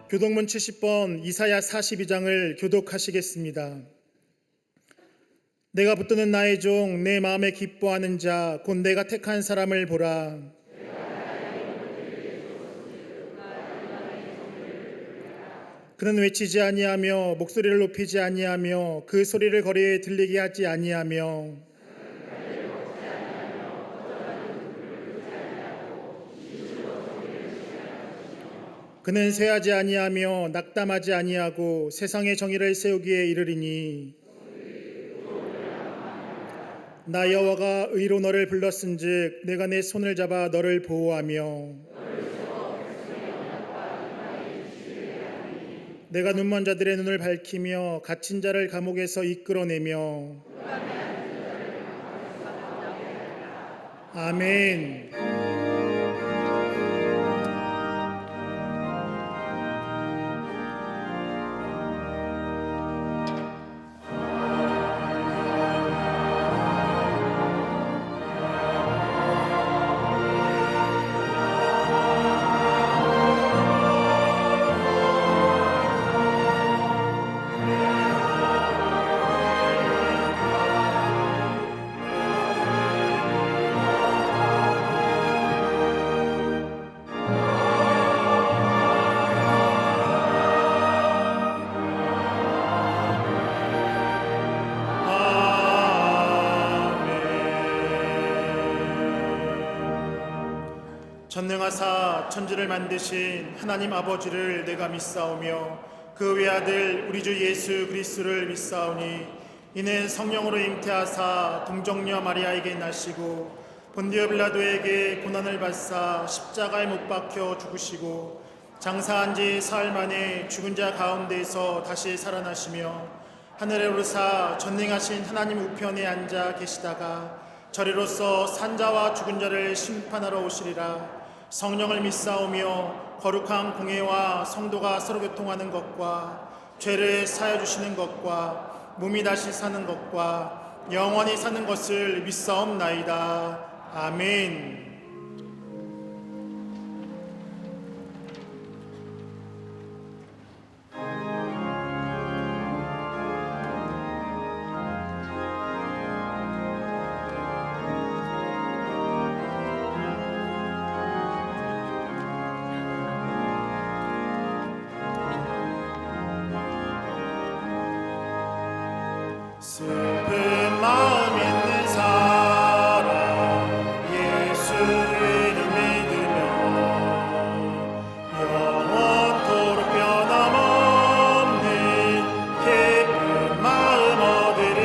교독문 70번 이사야 42장을 교독하시겠습니다. 내가 붙드는 나의 종 내 마음에 기뻐하는 자 곧 내가 택한 사람을 보라. 그는 외치지 아니하며 목소리를 높이지 아니하며 그 소리를 거리에 들리게 하지 아니하며 그는 쇠하지 아니하며 낙담하지 아니하고 세상의 정의를 세우기에 이르리니 나 여호와가 의로 너를 불렀은즉 내가 내 손을 잡아 너를 보호하며 내가 눈먼 자들의 눈을 밝히며 갇힌 자를 감옥에서 이끌어내며 아멘. 전능하사 천지를 만드신 하나님 아버지를 내가 믿사오며 그 외아들 우리 주 예수 그리스도를 믿사오니 이는 성령으로 잉태하사 동정녀 마리아에게 나시고 본디오 빌라도에게 고난을 받사 십자가에 못 박혀 죽으시고 장사한 지 사흘 만에 죽은 자 가운데서 다시 살아나시며 하늘에 오르사 전능하신 하나님 우편에 앉아 계시다가 저리로서 산자와 죽은 자를 심판하러 오시리라. 성령을 믿사오며 거룩한 공회와 성도가 서로 교통하는 것과 죄를 사하여 주시는 것과 몸이 다시 사는 것과 영원히 사는 것을 믿사옵나이다. 아멘. 슬픈 마음 있는 사람 예수 이름 믿으며 영원토록 변함없는 기쁜 마음 얻으리.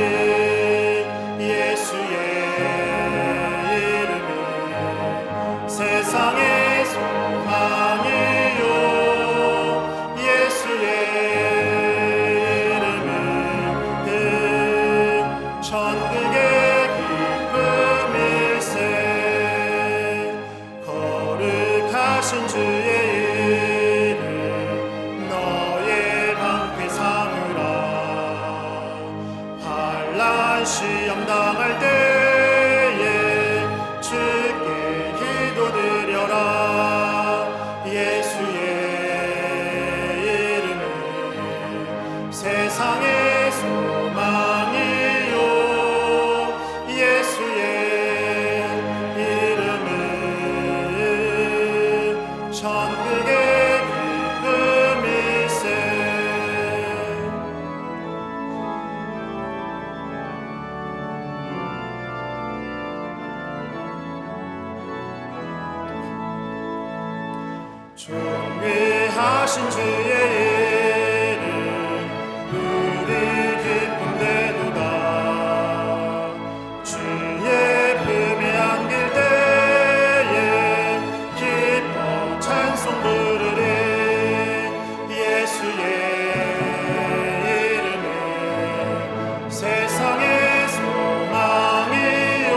예수의 이름이 세상의 소망이요 예수의 천국의 기쁨일세. 거룩하신 주의 이름 너의 방패 삼으라. 환난 시험 당할 때에 주께 기도드려라. 예수의 이름은 세상의 소망이 예수의 이름은 천국의 기쁨일세. 존귀하신 주의 이름 우리 기쁨 되도다. 주의 품에 안길 때에 기뻐 찬송 부르리. 예수의 이름은 세상의 소망이요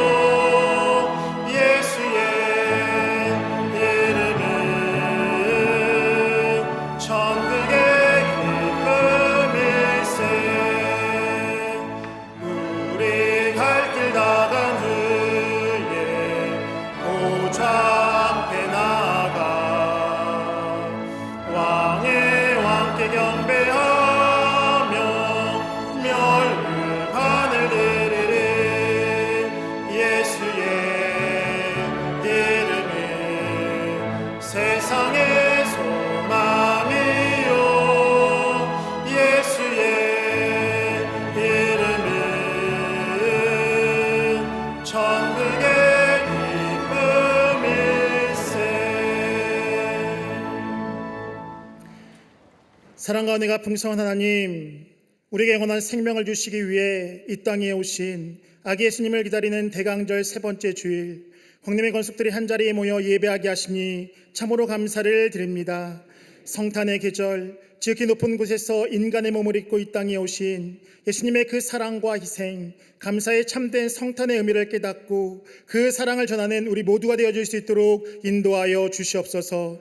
예수의 이름은 천국의 사랑과 은혜가 풍성한 하나님, 우리에게 영원한 생명을 주시기 위해 이 땅에 오신 아기 예수님을 기다리는 대강절 세 번째 주일, 광림의 권속들이 한자리에 모여 예배하게 하시니 참으로 감사를 드립니다. 성탄의 계절, 지극히 높은 곳에서 인간의 몸을 입고 이 땅에 오신 예수님의 그 사랑과 희생, 감사의 참된 성탄의 의미를 깨닫고 그 사랑을 전하는 우리 모두가 되어줄 수 있도록 인도하여 주시옵소서.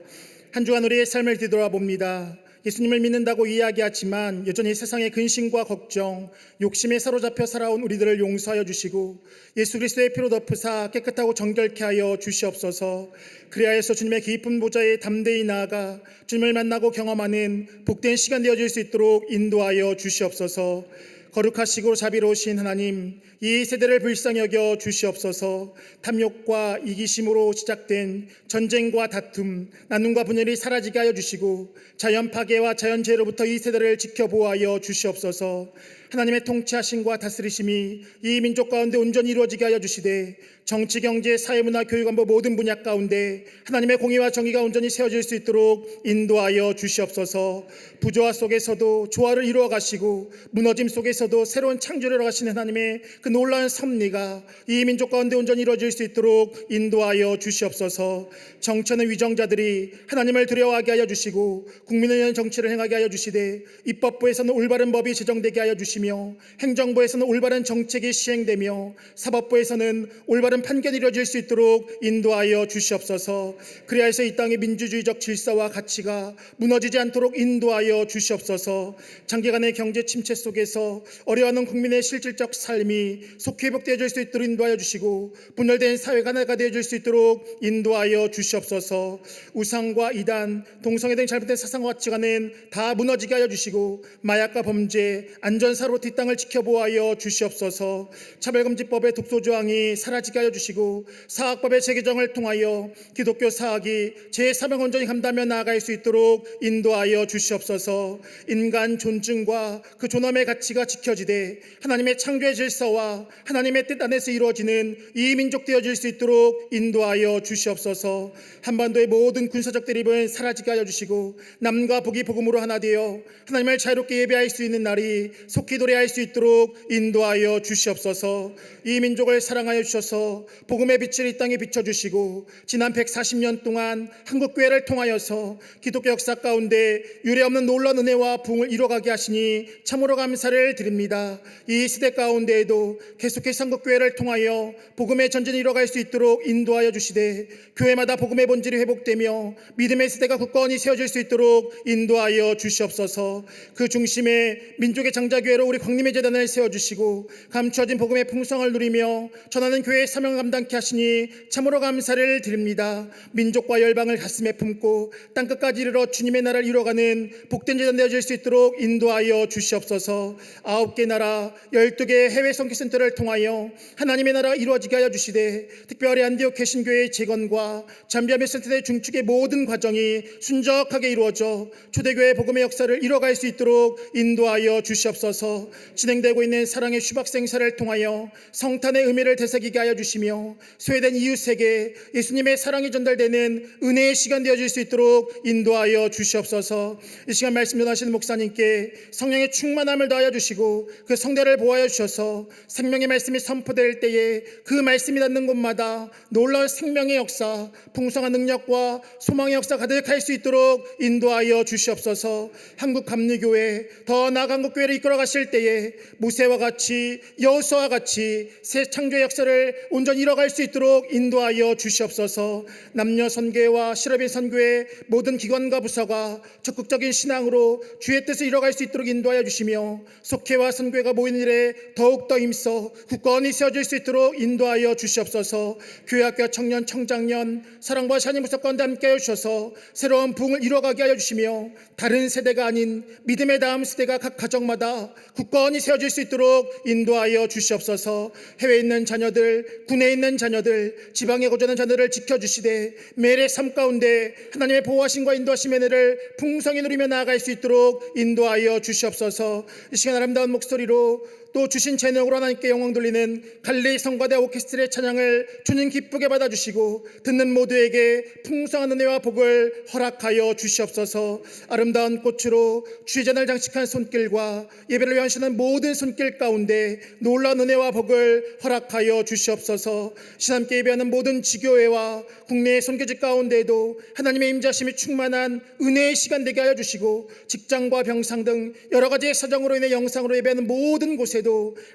한 주간 우리의 삶을 뒤돌아봅니다. 예수님을 믿는다고 이야기하지만 여전히 세상의 근심과 걱정, 욕심에 사로잡혀 살아온 우리들을 용서하여 주시고 예수 그리스도의 피로 덮으사 깨끗하고 정결케 하여 주시옵소서. 그리하여서 주님의 깊은 보좌에 담대히 나아가 주님을 만나고 경험하는 복된 시간 되어질 수 있도록 인도하여 주시옵소서. 거룩하시고 자비로우신 하나님, 이 세대를 불쌍히 여겨 주시옵소서. 탐욕과 이기심으로 시작된 전쟁과 다툼, 나눔과 분열이 사라지게 하여 주시고 자연 파괴와 자연재해로부터 이 세대를 지켜보호하여 주시옵소서. 하나님의 통치하심과 다스리심이 이 민족 가운데 온전히 이루어지게 하여 주시되 정치, 경제, 사회문화, 교육, 안보 모든 분야 가운데 하나님의 공의와 정의가 온전히 세워질 수 있도록 인도하여 주시옵소서. 부조화 속에서도 조화를 이루어 가시고 무너짐 속에서도 새로운 창조를 이루어가시는 하나님의 그 놀라운 섭리가 이 민족 가운데 온전히 이루어질 수 있도록 인도하여 주시옵소서. 정치하는 위정자들이 하나님을 두려워하게 하여 주시고 국민을 위한 정치를 행하게 하여 주시되 입법부에서는 올바른 법이 제정되게 하여 주시며 행정부에서는 올바른 정책이 시행되며 사법부에서는 올바른 판결이 이루어질 수 있도록 인도하여 주시옵소서. 그리하여서 이 땅의 민주주의적 질서와 가치가 무너지지 않도록 인도하여 주시옵소서. 장기간의 경제 침체 속에서 어려워하는 국민의 실질적 삶이 속히 회복되어질 수 있도록 인도하여 주시고 분열된 사회가 하나가 되어질 수 있도록 인도하여 주시옵소서. 우상과 이단, 동성애 등 잘못된 사상과 가치관은 다 무너지게 하여 주시고 마약과 범죄, 안전사로 뒷땅을 지켜보아여 주시옵소서. 차별금지법의 독소조항이 사라지게 하여 주시고 사학법의 재개정을 통하여 기독교 사학이 제3형 온전히 감당하며 나아갈 수 있도록 인도하여 주시옵소서. 인간 존중과 그 존엄의 가치가 지켜지되 하나님의 창조의 질서와 하나님의 뜻 안에서 이루어지는 이 민족 되어질 수 있도록 인도하여 주시옵소서. 한반도의 모든 군사적 대립은 사라지게 하여 주시고 남과 북이 복음으로 하나 되어 하나님을 자유롭게 예배할 수 있는 날이 속히 도래할 수 있도록 인도하여 주시옵소서. 이 민족을 사랑하여 주셔서 복음의 빛을 이 땅에 비춰주시고 지난 140년 동안 한국교회를 통하여서 기독교 역사 가운데 유례없는 놀라운 은혜와 부흥을 이뤄가게 하시니 참으로 감사를 드립니다. 이 시대 가운데에도 계속해서 한국교회를 통하여 복음의 전진을 이뤄갈 수 있도록 인도하여 주시되 교회마다 복음의 본질이 회복되며 믿음의 시대가 굳건히 세워질 수 있도록 인도하여 주시옵소서. 그 중심에 민족의 장자교회로 우리 광림의 재단을 세워주시고 감추어진 복음의 풍성을 누리며 전하는 교회의 사명을 감당케 하시니 참으로 감사를 드립니다. 민족과 열방을 가슴에 품고 땅끝까지 이르러 주님의 나라를 이뤄가는 복된 재단 되어질 수 있도록 인도하여 주시옵소서. 9개 나라 12개 해외 선교센터를 통하여 하나님의 나라가 이루어지게 하여 주시되 특별히 안디옥 개신교회의 재건과 잠비아 미션센터의 중축의 모든 과정이 순적하게 이루어져 초대교회 복음의 역사를 이뤄갈 수 있도록 인도하여 주시옵소서. 진행되고 있는 사랑의 휴박생 행사를 통하여 성탄의 의미를 되새기게 하여 주시며 소외된 이웃에게 예수님의 사랑이 전달되는 은혜의 시간 되어질 수 있도록 인도하여 주시옵소서. 이 시간 말씀 전하시는 목사님께 성령의 충만함을 더하여 주시고 그 성대를 보호하여 주셔서 생명의 말씀이 선포될 때에 그 말씀이 닿는 곳마다 놀라운 생명의 역사, 풍성한 능력과 소망의 역사 가득할 수 있도록 인도하여 주시옵소서. 한국 감리교회 더 나아가 한국교회를 이끌어 가실 때에 모세와 같이 여호수아와 같이 새 창조의 역사를 온전히 이뤄갈 수 있도록 인도하여 주시옵소서. 남녀 선교회와 실업인 선교회 모든 기관과 부서가 적극적인 신앙으로 주의 뜻을 이뤄갈 수 있도록 인도하여 주시며 속회와 선교회가 모이는 일에 더욱더 힘써 굳건히 세워질 수 있도록 인도하여 주시옵소서. 교회학교 청년 청장년 사랑과 샤니 부서 가운데 함께하여 주셔서 새로운 부흥을 이뤄가게 하여 주시며 다른 세대가 아닌 믿음의 다음 세대가 각 가정마다 굳건히 세워질 수 있도록 인도하여 주시옵소서. 해외에 있는 자녀들, 군에 있는 자녀들, 지방에 거주하는 자녀들을 지켜주시되 매일의 삶 가운데 하나님의 보호하심과 인도하심의 은혜를 풍성히 누리며 나아갈 수 있도록 인도하여 주시옵소서. 이 시간 아름다운 아름다운 목소리로 또 주신 재능으로 하나님께 영광 돌리는 갈릴리 성가대 오케스트라의 찬양을 주님 기쁘게 받아주시고 듣는 모두에게 풍성한 은혜와 복을 허락하여 주시옵소서. 아름다운 꽃으로 주의 잔을 장식한 손길과 예배를 위하시는 모든 손길 가운데 놀라운 은혜와 복을 허락하여 주시옵소서. 신함께 예배하는 모든 지교회와 국내의 선교지 가운데에도 하나님의 임자심이 충만한 은혜의 시간 되게 하여 주시고 직장과 병상 등 여러 가지의 사정으로 인해 영상으로 예배하는 모든 곳에도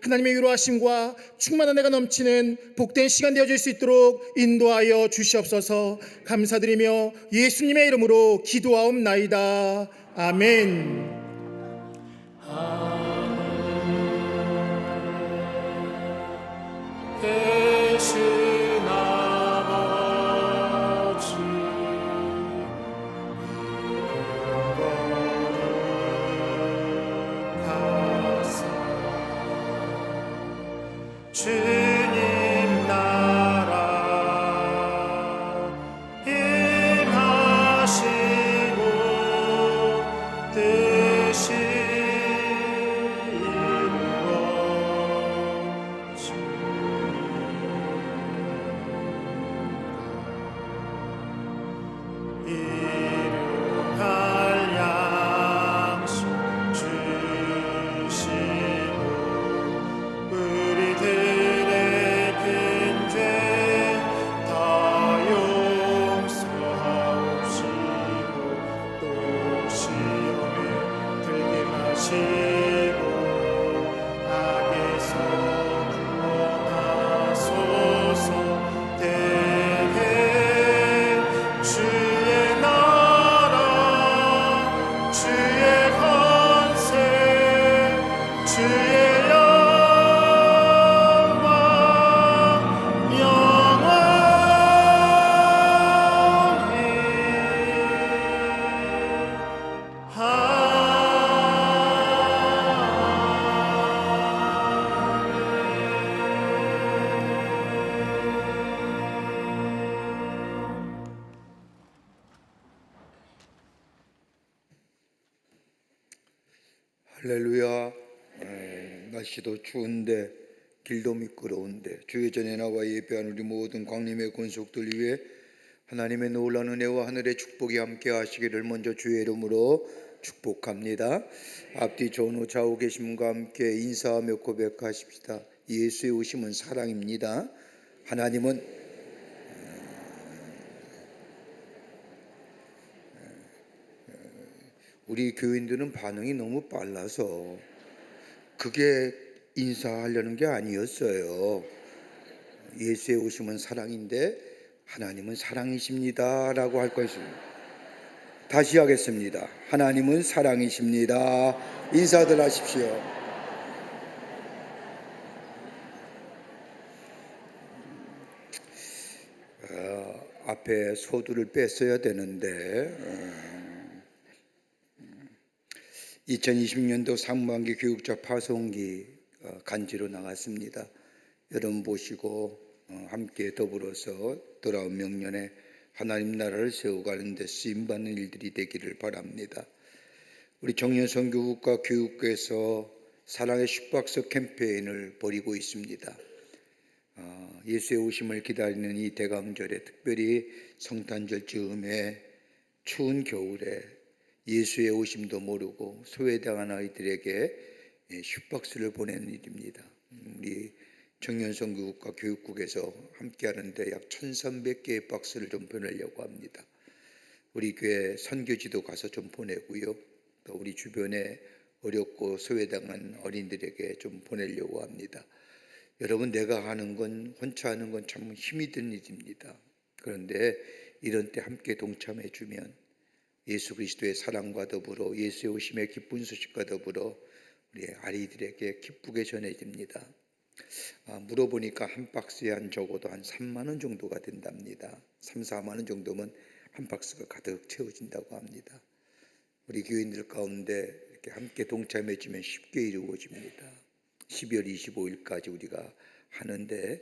하나님의 위로하심과 충만한 은혜가 넘치는 복된 시간 되어질 수 있도록 인도하여 주시옵소서. 감사드리며 예수님의 이름으로 기도하옵나이다. 아멘. 대신 아버지 주님 나라 임하시고 뜻이 일용할 양식 주시고 우리들의 큰 죄 다 용서하옵시고 또 시험에 들게 마시고 악에서 구원하소서. 대개 주의 나라 주의 권세 주의 영광 할렐루야. 날씨도 추운데 길도 미끄러운데 주의 전에 나와 예배한 우리 모든 광림의 권속들 위해 하나님의 놀라운 은혜와 하늘의 축복이 함께 하시기를 먼저 주의 이름으로 축복합니다. 앞뒤 전후 좌우 계신 분과 함께 인사하며 고백하십시다. 예수의 오심은 사랑입니다. 하나님은 우리 교인들은 반응이 너무 빨라서 그게 인사하려는 게 아니었어요. 예수의 오심은 사랑인데 하나님은 사랑이십니다 라고 할 것입니다. 다시 하겠습니다. 하나님은 사랑이십니다. 인사들 하십시오. 앞에 소두를 뺐어야 되는데 2020년도 상반기 교육자 파송기 간지로 나갔습니다. 여러분 보시고 함께 더불어서 돌아온 명년에 하나님 나라를 세워가는 데 쓰임받는 일들이 되기를 바랍니다. 우리 정년선교국과 교육부에서 사랑의 숙박서 캠페인을 벌이고 있습니다. 예수의 오심을 기다리는 이 대강절에, 특별히 성탄절 즈음에 추운 겨울에 예수의 오심도 모르고 소외당한 아이들에게 슈박스를 보내는 일입니다. 우리 청년선교국과 교육국에서 함께하는데 약 1,300개의 박스를 좀 보내려고 합니다. 우리 교회 선교지도 가서 좀 보내고요. 또 우리 주변에 어렵고 소외당한 어린들에게 좀 보내려고 합니다. 여러분, 내가 하는 건, 혼자 하는 건 참 힘이 든 일입니다. 그런데 이런 때 함께 동참해 주면 예수 그리스도의 사랑과 더불어 예수의 오심의 기쁜 소식과 더불어 우리 아이들에게 기쁘게 전해집니다. 물어보니까 한 박스에 한 적어도 한 3만 원 정도가 된답니다. 3, 4만 원 정도면 한 박스가 가득 채워진다고 합니다. 우리 교인들 가운데 이렇게 함께 동참해 주면 쉽게 이루어집니다. 12월 25일까지 우리가 하는데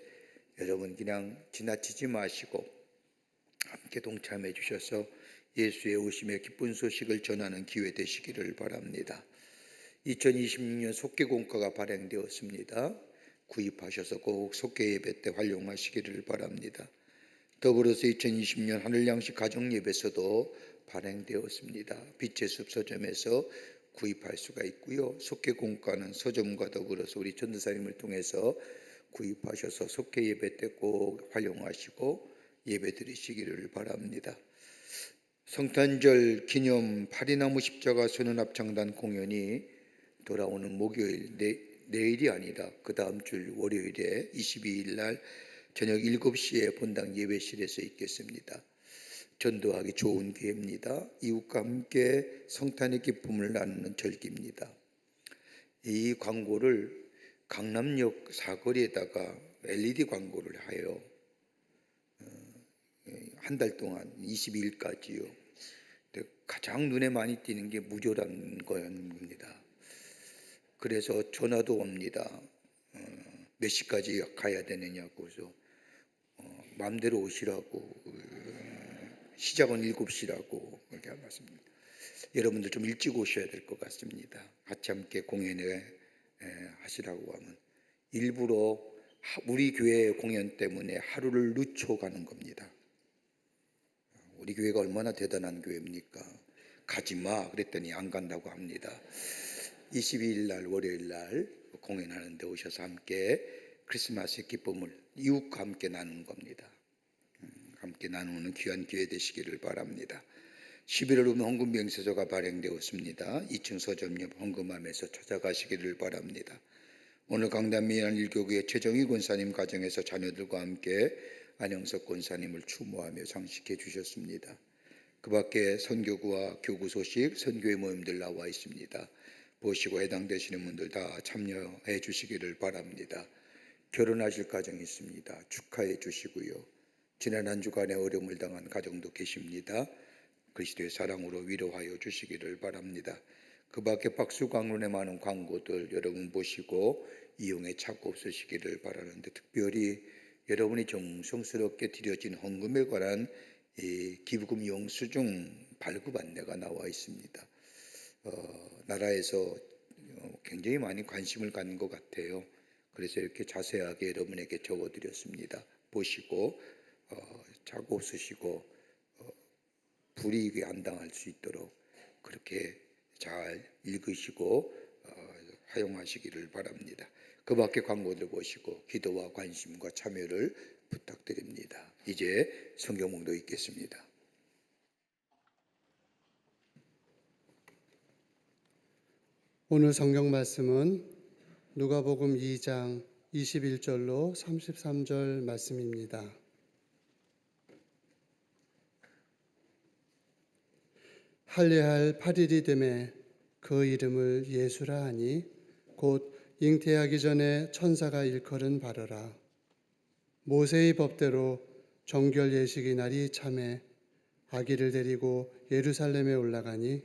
여러분 그냥 지나치지 마시고 함께 동참해 주셔서 예수의 오심의 기쁜 소식을 전하는 기회 되시기를 바랍니다. 2026년 속개공과가 발행되었습니다. 구입하셔서 꼭 속개 예배 때 활용하시기를 바랍니다. 더불어서 2020년 하늘양식 가정예배서도 발행되었습니다. 빛의 숲 서점에서 구입할 수가 있고요. 속개공과는 서점과 더불어서 우리 전도사님을 통해서 구입하셔서 속개 예배 때 꼭 활용하시고 예배 드리시기를 바랍니다. 성탄절 기념 파리나무 십자가 선언합창단 공연이 돌아오는 목요일, 내일이 아니라 그 다음 주 월요일에 22일 날 저녁 7시에 본당 예배실에서 있겠습니다. 전도하기 좋은 기회입니다. 이웃과 함께 성탄의 기쁨을 나누는 절기입니다. 이 광고를 강남역 사거리에다가 LED 광고를 하여 한 달 동안 22일까지요. 가장 눈에 많이 띄는 게 무료라는 겁니다. 그래서 전화도 옵니다. 몇 시까지 가야 되느냐고. 그래서 마음대로 오시라고, 시작은 7시라고 그렇게 말씀입니다. 여러분들 좀 일찍 오셔야 될 것 같습니다. 같이 함께 공연에 하시라고 하면 일부러 우리 교회 공연 때문에 하루를 늦춰가는 겁니다. 우리 교회가 얼마나 대단한 교회입니까? 가지마 그랬더니 안 간다고 합니다. 22일 날 월요일 날 공연하는 데 오셔서 함께 크리스마스의 기쁨을 이웃과 함께 나누는 겁니다. 함께 나누는 귀한 기회 되시기를 바랍니다. 11월 헌금 명세서가 발행되었습니다. 2층 서점 옆 헌금함에서 찾아가시기를 바랍니다. 오늘 강남 미안일교구의 최정희 권사님 가정에서 자녀들과 함께 안영석 권사님을 추모하며 장식해 주셨습니다. 그 밖에 선교구와 교구 소식, 선교회 모임들 나와 있습니다. 보시고 해당되시는 분들 다 참여해 주시기를 바랍니다. 결혼하실 가정이 있습니다. 축하해 주시고요. 지난 한 주간에 어려움을 당한 가정도 계십니다. 그리스도의 사랑으로 위로하여 주시기를 바랍니다. 그 밖에 박수광론에 많은 광고들 여러분 보시고 이용에 착오 없으시기를 바라는데, 특별히 여러분이 정성스럽게 드려진 헌금에 관한 기부금 영수증 발급 안내가 나와 있습니다. 나라에서 굉장히 많이 관심을 갖는 것 같아요. 그래서 이렇게 자세하게 여러분에게 적어드렸습니다. 보시고 착오 없으시고 불이익이 안 당할 수 있도록 그렇게 잘 읽으시고 활용하시기를 바랍니다. 그 밖에 광고들 보시고 기도와 관심과 참여를 부탁드립니다. 이제 성경 봉독 읽겠습니다. 오늘 성경 말씀은 누가복음 2장 21절로 33절 말씀입니다. 할례할 8일이 되매 그 이름을 예수라 하니 곧 잉태하기 전에 천사가 일컬은 바로라. 모세의 법대로 정결 예식의 날이 참에 아기를 데리고 예루살렘에 올라가니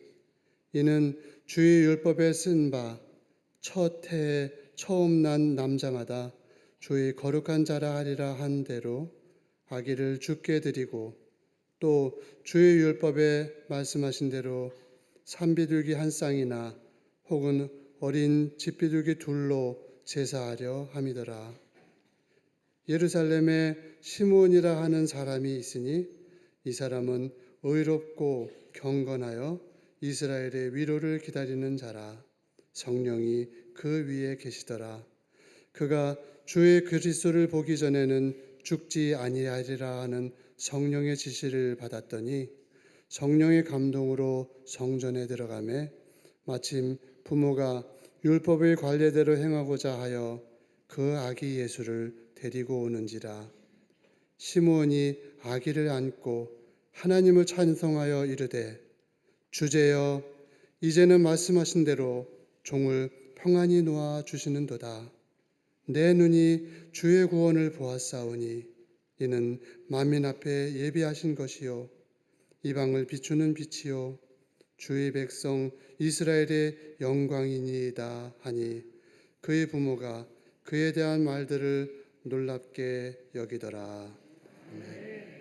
이는 주의 율법에 쓴 바 첫 해에 처음 난 남자마다 주의 거룩한 자라 하리라 한 대로 아기를 주께 드리고 또 주의 율법에 말씀하신 대로 산비둘기 한 쌍이나 혹은 어린 집비둘기 둘로 제사하려 함이더라. 예루살렘에 시므온이라 하는 사람이 있으니 이 사람은 의롭고 경건하여 이스라엘의 위로를 기다리는 자라. 성령이 그 위에 계시더라. 그가 주의 그리스도를 보기 전에는 죽지 아니하리라 하는 성령의 지시를 받았더니 성령의 감동으로 성전에 들어가매 마침 부모가 율법의 관례대로 행하고자 하여 그 아기 예수를 데리고 오는지라. 시므온이 아기를 안고 하나님을 찬송하여 이르되 주제여 이제는 말씀하신 대로 종을 평안히 놓아 주시는도다. 내 눈이 주의 구원을 보았사오니 이는 만민 앞에 예비하신 것이요 이방을 비추는 빛이요 주의 백성 이스라엘의 영광이니이다 하니 그의 부모가 그에 대한 말들을 놀랍게 여기더라. 아멘.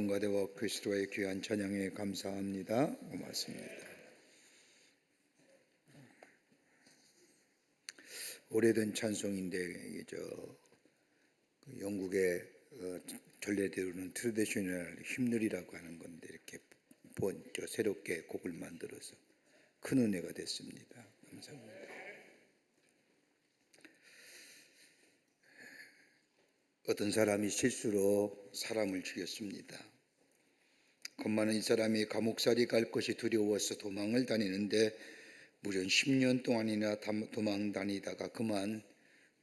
성가대와 그리스도의 귀한 찬양에 감사합니다. 고맙습니다. 오래된 찬송인데 영국의 전래대로는 트레디셔널 힘들이라고 하는 건데 이렇게 새롭게 곡을 만들어서 큰 은혜가 됐습니다. 감사합니다. 어떤 사람이 실수로 사람을 죽였습니다. 겁많은 이 사람이 감옥살이 갈 것이 두려워서 도망을 다니는데 무려 10년 동안이나 도망 다니다가 그만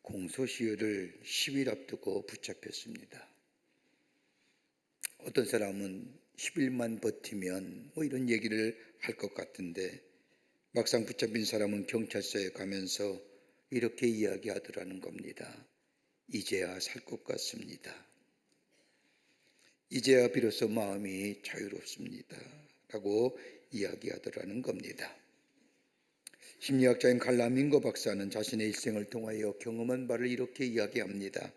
공소시효를 10일 앞두고 붙잡혔습니다. 어떤 사람은 10일만 버티면 이런 얘기를 할 것 같은데 막상 붙잡힌 사람은 경찰서에 가면서 이렇게 이야기하더라는 겁니다. 이제야 살 것 같습니다. 이제야 비로소 마음이 자유롭습니다. 라고 이야기하더라는 겁니다. 심리학자인 칼라민거 박사는 자신의 일생을 통하여 경험한 바를 이렇게 이야기합니다.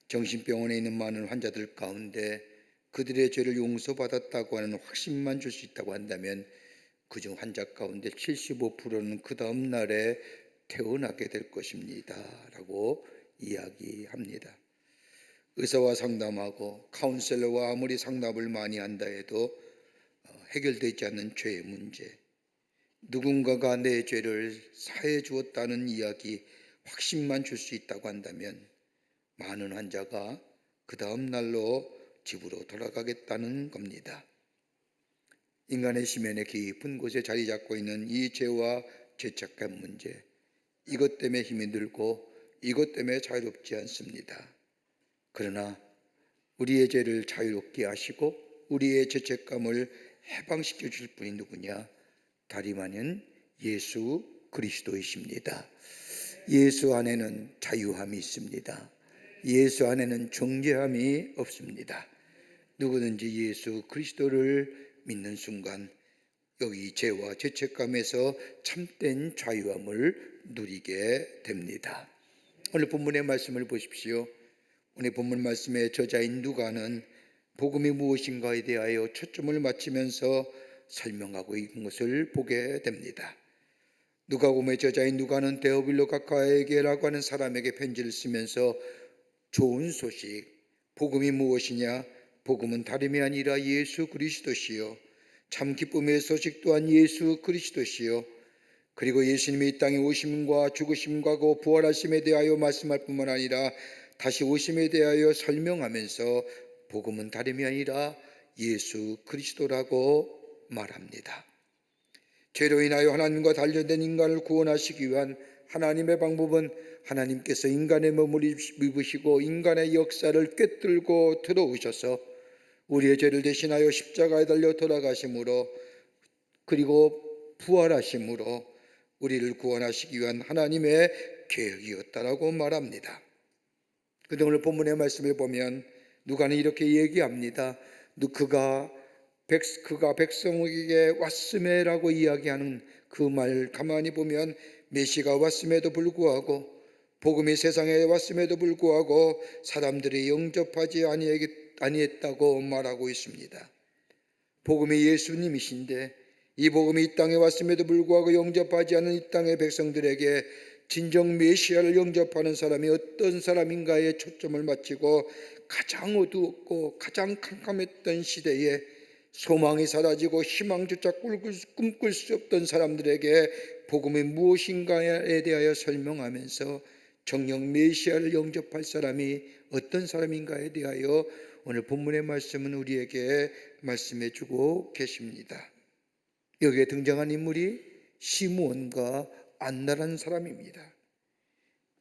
정신병원에 있는 많은 환자들 가운데 그들의 죄를 용서받았다고 하는 확신만 줄 수 있다고 한다면 그중 환자 가운데 75%는 그 다음 날에 태어나게 될 것입니다. 라고 이야기합니다. 의사와 상담하고 카운셀러와 아무리 상담을 많이 한다 해도 해결되지 않는 죄의 문제, 누군가가 내 죄를 사해 주었다는 이야기 확신만 줄 수 있다고 한다면 많은 환자가 그 다음 날로 집으로 돌아가겠다는 겁니다. 인간의 심연의 깊은 곳에 자리 잡고 있는 이 죄와 죄책감 문제, 이것 때문에 힘이 들고 이것 때문에 자유롭지 않습니다. 그러나 우리의 죄를 자유롭게 하시고 우리의 죄책감을 해방시켜 줄 분이 누구냐? 다름 아닌 예수 그리스도이십니다. 예수 안에는 자유함이 있습니다. 예수 안에는 정죄함이 없습니다. 누구든지 예수 그리스도를 믿는 순간 여기 죄와 죄책감에서 참된 자유함을 누리게 됩니다. 오늘 본문의 말씀을 보십시오. 오늘 본문 말씀의 저자인 누가는 복음이 무엇인가에 대하여 초점을 맞추면서 설명하고 있는 것을 보게 됩니다. 누가복음의 저자인 누가는 데오빌로 가카에게라고 하는 사람에게 편지를 쓰면서 좋은 소식, 복음이 무엇이냐? 복음은 다름이 아니라 예수 그리스도시요 참 기쁨의 소식 또한 예수 그리스도시요 그리고 예수님이 이 땅에 오심과 죽으심과 그 부활하심에 대하여 말씀할 뿐만 아니라 다시 오심에 대하여 설명하면서 복음은 다름이 아니라 예수 그리스도라고 말합니다. 죄로 인하여 하나님과 단련된 인간을 구원하시기 위한 하나님의 방법은 하나님께서 인간의 몸을 입으시고 인간의 역사를 꿰뚫고 들어오셔서 우리의 죄를 대신하여 십자가에 달려 돌아가심으로 그리고 부활하심으로 우리를 구원하시기 위한 하나님의 계획이었다라고 말합니다. 그런데 오늘 본문의 말씀을 보면 누가는 이렇게 얘기합니다. 그가 백성에게 왔음에라고 이야기하는 그 말 가만히 보면 메시가 왔음에도 불구하고 복음이 세상에 왔음에도 불구하고 사람들이 영접하지 아니했다고 말하고 있습니다. 복음이 예수님이신데 이 복음이 이 땅에 왔음에도 불구하고 영접하지 않은 이 땅의 백성들에게 진정 메시아를 영접하는 사람이 어떤 사람인가에 초점을 맞추고 가장 어두웠고 가장 캄캄했던 시대에 소망이 사라지고 희망조차 꿈꿀 수 없던 사람들에게 복음이 무엇인가에 대하여 설명하면서 정녕 메시아를 영접할 사람이 어떤 사람인가에 대하여 오늘 본문의 말씀은 우리에게 말씀해 주고 계십니다. 여기에 등장한 인물이 시므온과 안나라는 사람입니다.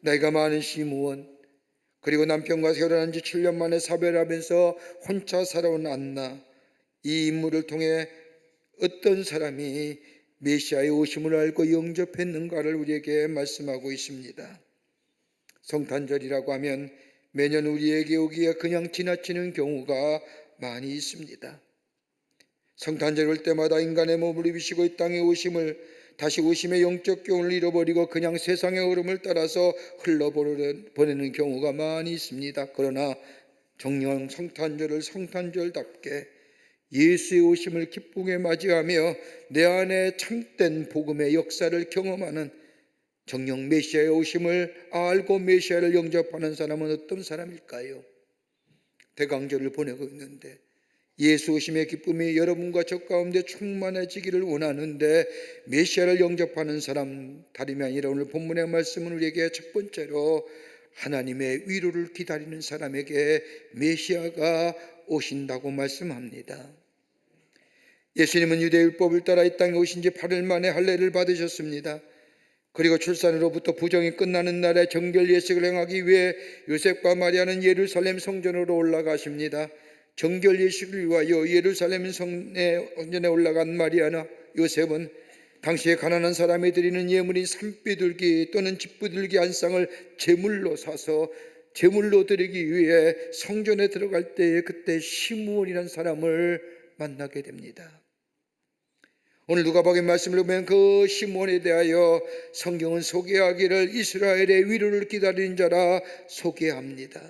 나이가 많은 시므온, 그리고 남편과 결혼한 지 7년 만에 사별하면서 혼자 살아온 안나, 이 인물을 통해 어떤 사람이 메시아의 오심을 알고 영접했는가를 우리에게 말씀하고 있습니다. 성탄절이라고 하면 매년 우리에게 오기에 그냥 지나치는 경우가 많이 있습니다. 성탄절 올 때마다 인간의 몸을 입으시고 이 땅에 오심을 다시 오심의 영적 교훈을 잃어버리고 그냥 세상의 흐름을 따라서 흘러보내는 경우가 많이 있습니다. 그러나 정령 성탄절을 성탄절답게 예수의 오심을 기쁘게 맞이하며 내 안에 참된 복음의 역사를 경험하는 정령 메시아의 오심을 알고 메시아를 영접하는 사람은 어떤 사람일까요? 대강절을 보내고 있는데 예수 오심의 기쁨이 여러분과 저 가운데 충만해지기를 원하는데 메시아를 영접하는 사람, 다름이 아니라 오늘 본문의 말씀은 우리에게 첫 번째로 하나님의 위로를 기다리는 사람에게 메시아가 오신다고 말씀합니다. 예수님은 유대율법을 따라 이 땅에 오신 지 8일 만에 할례를 받으셨습니다. 그리고 출산으로부터 부정이 끝나는 날에 정결 예식을 행하기 위해 요셉과 마리아는 예루살렘 성전으로 올라가십니다. 정결 예식을 위하여 예루살렘 성전에 올라간 마리아나 요셉은 당시에 가난한 사람이 드리는 예물인 산비둘기 또는 집비둘기 한 쌍을 제물로 사서 제물로 드리기 위해 성전에 들어갈 때에 그때 시므온이라는 사람을 만나게 됩니다. 오늘 누가복음 말씀을 보면 그 시므온에 대하여 성경은 소개하기를 이스라엘의 위로를 기다리는 자라 소개합니다.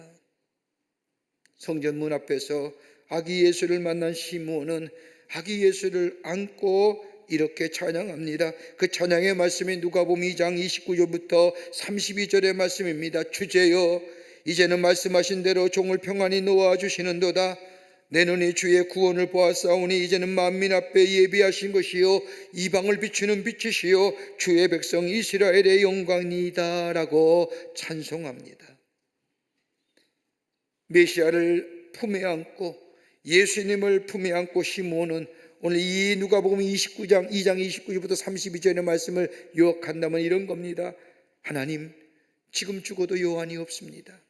성전 문 앞에서 아기 예수를 만난 시므온은 아기 예수를 안고 이렇게 찬양합니다. 그 찬양의 말씀이 누가복음 2장 29절부터 32절의 말씀입니다. 주제여 이제는 말씀하신 대로 종을 평안히 놓아 주시는도다. 내 눈이 주의 구원을 보았사오니 이제는 만민 앞에 예비하신 것이요 이방을 비추는 빛이시요 주의 백성 이스라엘의 영광이다 라고 찬송합니다. 메시아를 품에 안고 예수님을 품에 안고 시므온은 오늘 이 누가복음 2장 29절부터 32절의 말씀을 요약한다면 이런 겁니다. 하나님, 지금 죽어도 여한이 없습니다.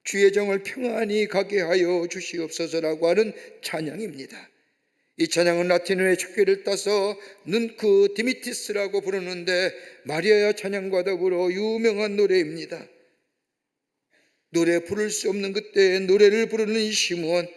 주의 정을 평안히 가게 하여 주시옵소서라고 하는 찬양입니다. 이 찬양은 라틴어의 척결을 따서 눈크 디미티스라고 부르는데 마리아의 찬양과 더불어 유명한 노래입니다. 노래 부를 수 없는 그때에 노래를 부르는 이 시므온,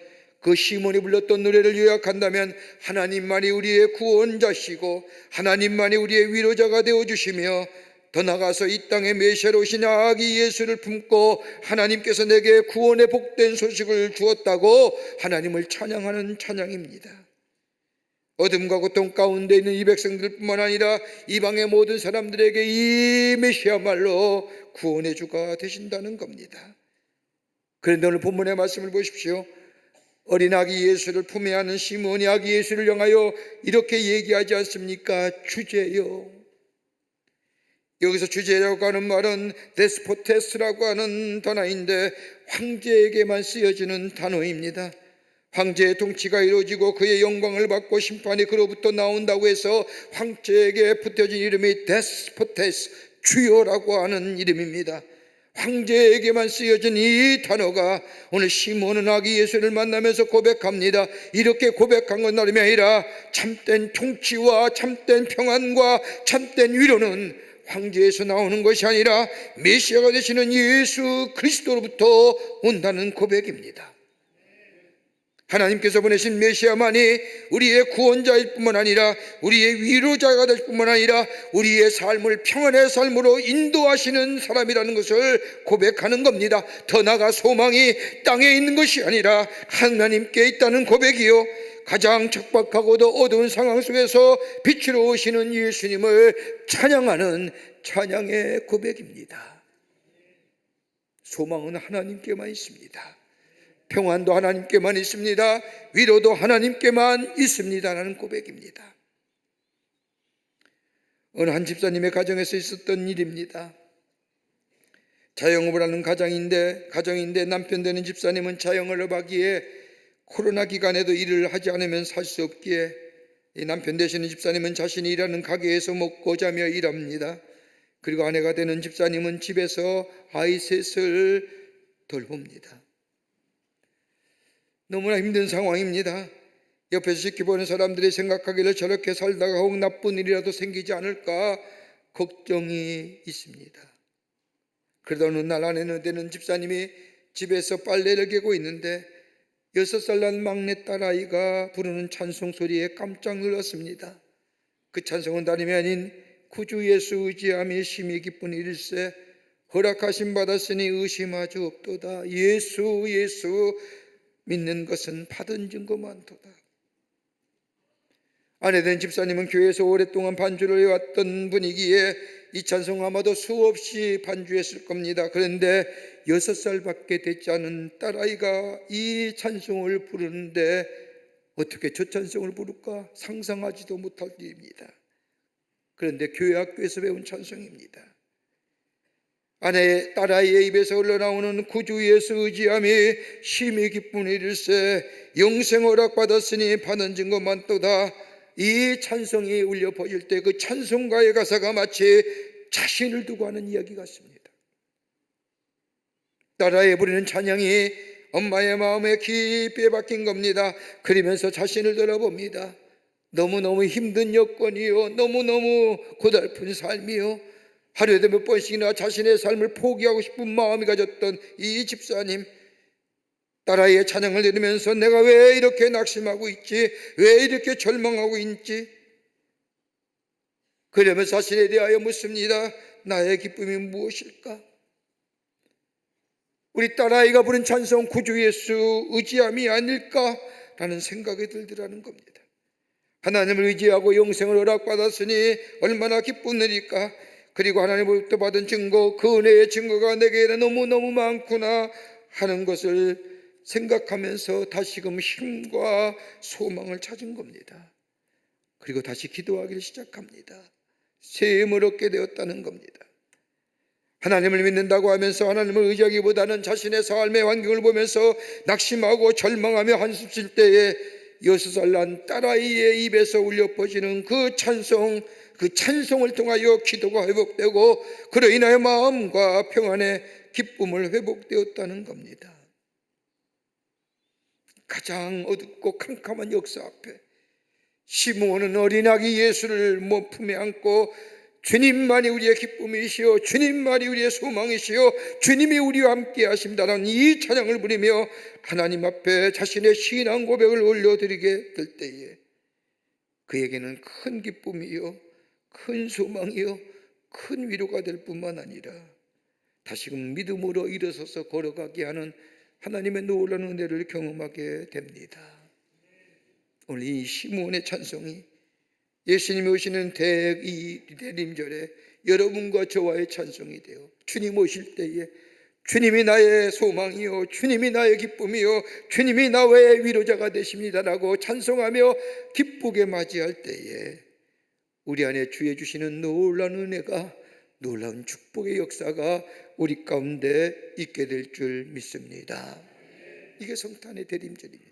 그 시므온이 불렀던 노래를 요약한다면 하나님만이 우리의 구원자시고 하나님만이 우리의 위로자가 되어주시며 더 나아가서 이 땅에 메시아로 오신 아기 예수를 품고 하나님께서 내게 구원의 복된 소식을 주었다고 하나님을 찬양하는 찬양입니다. 어둠과 고통 가운데 있는 이 백성들뿐만 아니라 이방의 모든 사람들에게 이 메시아말로 구원의 주가 되신다는 겁니다. 그런데 오늘 본문의 말씀을 보십시오. 어린 아기 예수를 품에 안은 시므온이 아기 예수를 향하여 이렇게 얘기하지 않습니까? 주제요. 여기서 주제라고 하는 말은 데스포테스라고 하는 단어인데 황제에게만 쓰여지는 단어입니다. 황제의 통치가 이루어지고 그의 영광을 받고 심판이 그로부터 나온다고 해서 황제에게 붙여진 이름이 데스포테스, 주요라고 하는 이름입니다. 황제에게만 쓰여진 이 단어가 오늘 시므온은 아기 예수를 만나면서 고백합니다. 이렇게 고백한 건 나름이 아니라 참된 통치와 참된 평안과 참된 위로는 황제에서 나오는 것이 아니라 메시아가 되시는 예수 그리스도로부터 온다는 고백입니다. 하나님께서 보내신 메시아만이 우리의 구원자일 뿐만 아니라 우리의 위로자가 될 뿐만 아니라 우리의 삶을 평안의 삶으로 인도하시는 사람이라는 것을 고백하는 겁니다. 더 나아가 소망이 땅에 있는 것이 아니라 하나님께 있다는 고백이요, 가장 척박하고도 어두운 상황 속에서 빛으로 오시는 예수님을 찬양하는 찬양의 고백입니다. 소망은 하나님께만 있습니다. 평안도 하나님께만 있습니다. 위로도 하나님께만 있습니다라는 고백입니다. 어느 한 집사님의 가정에서 있었던 일입니다. 자영업을 하는 가정인데 남편 되는 집사님은 자영업을 하기에 코로나 기간에도 일을 하지 않으면 살 수 없기에 이 남편 되시는 집사님은 자신이 일하는 가게에서 먹고 자며 일합니다. 그리고 아내가 되는 집사님은 집에서 아이 셋을 돌봅니다. 너무나 힘든 상황입니다. 옆에서 지켜보는 사람들이 생각하기를 저렇게 살다가 혹 나쁜 일이라도 생기지 않을까 걱정이 있습니다. 그러다 어느 날 아내는 되는 집사님이 집에서 빨래를 개고 있는데 6살 난 막내 딸아이가 부르는 찬송 소리에 깜짝 놀랐습니다. 그 찬송은 다름이 아닌 구주 예수 의지함이 심히 기쁜 일일세 허락하심 받았으니 의심하지 없도다. 예수 예수 믿는 것은 받은 증거만도다. 아내된 집사님은 교회에서 오랫동안 반주를 해왔던 분이기에 이 찬송 아마도 수없이 반주했을 겁니다. 그런데 6살밖에 되지 않은 딸아이가 이 찬송을 부르는데 어떻게 저 찬송을 부를까 상상하지도 못할 일입니다. 그런데 교회 학교에서 배운 찬송입니다. 아내 딸아이의 입에서 흘러나오는 구주 예수 의지함이 심히 기쁜 일일세. 영생 허락받았으니 받은 증거만도다. 이 찬송이 울려 퍼질 때 그 찬송가의 가사가 마치 자신을 두고 하는 이야기 같습니다. 딸아이 부르는 찬양이 엄마의 마음에 깊이 박힌 겁니다. 그러면서 자신을 돌아봅니다. 너무너무 힘든 여건이요, 너무너무 고달픈 삶이요, 하루에도 몇 번씩이나 자신의 삶을 포기하고 싶은 마음이 가졌던 이 집사님, 딸아이의 찬양을 들으면서 내가 왜 이렇게 낙심하고 있지, 왜 이렇게 절망하고 있지, 그러면서 자신에 대하여 묻습니다. 나의 기쁨이 무엇일까? 우리 딸아이가 부른 찬송 구주 예수 의지함이 아닐까라는 생각이 들더라는 겁니다. 하나님을 의지하고 영생을 허락받았으니 얼마나 기쁜 일일까? 그리고 하나님으로부터 받은 증거, 그 은혜의 증거가 내게는 너무너무 많구나 하는 것을 생각하면서 다시금 힘과 소망을 찾은 겁니다. 그리고 다시 기도하기를 시작합니다. 새 힘을 얻게 되었다는 겁니다. 하나님을 믿는다고 하면서 하나님을 의지하기보다는 자신의 삶의 환경을 보면서 낙심하고 절망하며 한숨 쉴 때에 6살 난 딸아이의 입에서 울려 퍼지는 그 찬송을 통하여 기도가 회복되고 그로 인하여 마음과 평안의 기쁨을 회복되었다는 겁니다. 가장 어둡고 캄캄한 역사 앞에 시므온은 어린아기 예수를 몸품에 안고 주님만이 우리의 기쁨이시오, 주님만이 우리의 소망이시오, 주님이 우리와 함께 하십니다라는 이 찬양을 부리며 하나님 앞에 자신의 신앙 고백을 올려드리게 될 때에 그에게는 큰 기쁨이요, 큰 소망이요, 큰 위로가 될 뿐만 아니라 다시금 믿음으로 일어서서 걸어가게 하는 하나님의 놀라운 은혜를 경험하게 됩니다. 오늘 이 시므온의 찬송이 예수님이 오시는 대림절에 여러분과 저와의 찬송이 되어 주님 오실 때에 주님이 나의 소망이요, 주님이 나의 기쁨이요, 주님이 나의 위로자가 되십니다라고 찬송하며 기쁘게 맞이할 때에 우리 안에 주의 주시는 놀라운 은혜가, 놀라운 축복의 역사가 우리 가운데 있게 될 줄 믿습니다. 이게 성탄의 대림절입니다.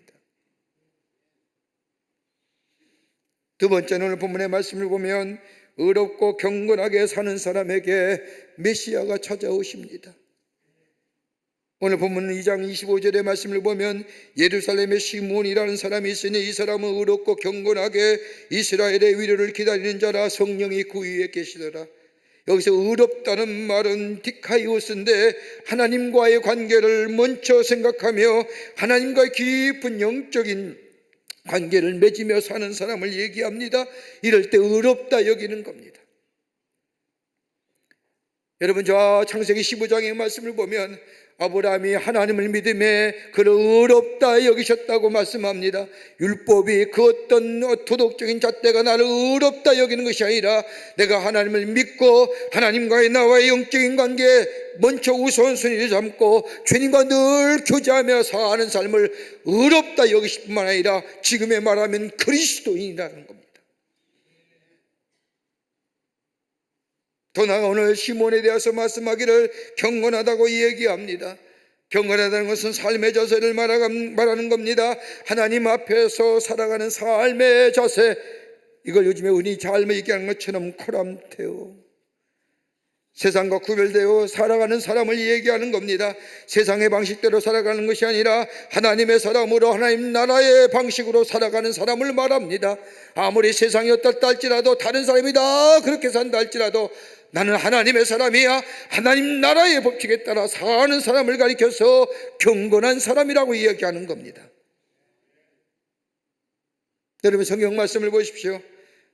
두 번째는 오늘 본문의 말씀을 보면 의롭고 경건하게 사는 사람에게 메시아가 찾아오십니다. 오늘 본문 2장 25절의 말씀을 보면 예루살렘에 시므온이라는 사람이 있으니 이 사람은 의롭고 경건하게 이스라엘의 위로를 기다리는 자라 성령이 그 위에 계시더라. 여기서 의롭다는 말은 디카이오스인데 하나님과의 관계를 먼저 생각하며 하나님과의 깊은 영적인 관계를 맺으며 사는 사람을 얘기합니다. 이럴 때 의롭다 여기는 겁니다. 여러분, 저 창세기 15장의 말씀을 보면 아브라함이 하나님을 믿음에 그를 의롭다 여기셨다고 말씀합니다. 율법이 그 어떤 도덕적인 잣대가 나를 의롭다 여기는 것이 아니라 내가 하나님을 믿고 하나님과의 나와의 영적인 관계 먼저 우선순위를 삼고 주님과 늘 교제하며 사는 삶을 의롭다 여기실 뿐만 아니라 지금에 말하면 그리스도인이라는 겁니다. 더 나아가 오늘 시몬에 대해서 말씀하기를 경건하다고 얘기합니다. 경건하다는 것은 삶의 자세를 말하는 겁니다. 하나님 앞에서 살아가는 삶의 자세, 이걸 요즘에 흔히 잘 얘기하는 것처럼 코람테오, 세상과 구별되어 살아가는 사람을 얘기하는 겁니다. 세상의 방식대로 살아가는 것이 아니라 하나님의 사람으로 하나님 나라의 방식으로 살아가는 사람을 말합니다. 아무리 세상이 어떻다 할지라도 다른 사람이 다 그렇게 산다 할지라도 나는 하나님의 사람이야, 하나님 나라의 법칙에 따라 사는 사람을 가리켜서 경건한 사람이라고 이야기하는 겁니다. 여러분, 성경 말씀을 보십시오.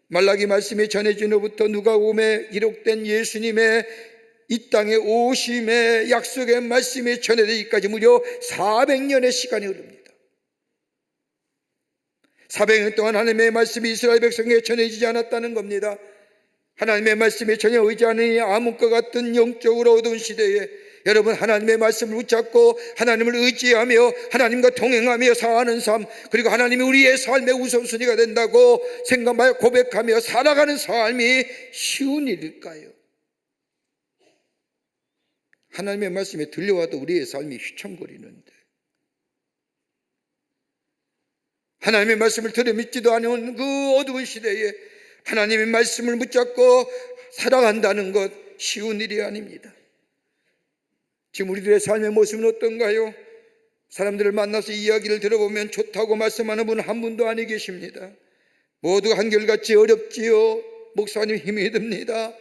말라기 말씀이 전해진 후부터 누가복음에 기록된 예수님의 이 땅에 오심의 약속의 말씀이 전해되기까지 무려 400년의 시간이 흐릅니다. 400년 동안 하나님의 말씀이 이스라엘 백성에게 전해지지 않았다는 겁니다. 하나님의 말씀에 전혀 의지하는 암흑과 같은 영적으로 어두운 시대에 여러분, 하나님의 말씀을 붙잡고 하나님을 의지하며 하나님과 동행하며 사는 삶, 그리고 하나님이 우리의 삶의 우선순위가 된다고 생각하며 고백하며 살아가는 삶이 쉬운 일일까요? 하나님의 말씀에 들려와도 우리의 삶이 휘청거리는데, 하나님의 말씀을 들어 믿지도 않은 그 어두운 시대에 하나님의 말씀을 붙잡고 살아간다는 것 쉬운 일이 아닙니다. 지금 우리들의 삶의 모습은 어떤가요? 사람들을 만나서 이야기를 들어보면 좋다고 말씀하는 분 한 분도 아니 계십니다. 모두가 한결같이 어렵지요. 목사님 힘이 듭니다.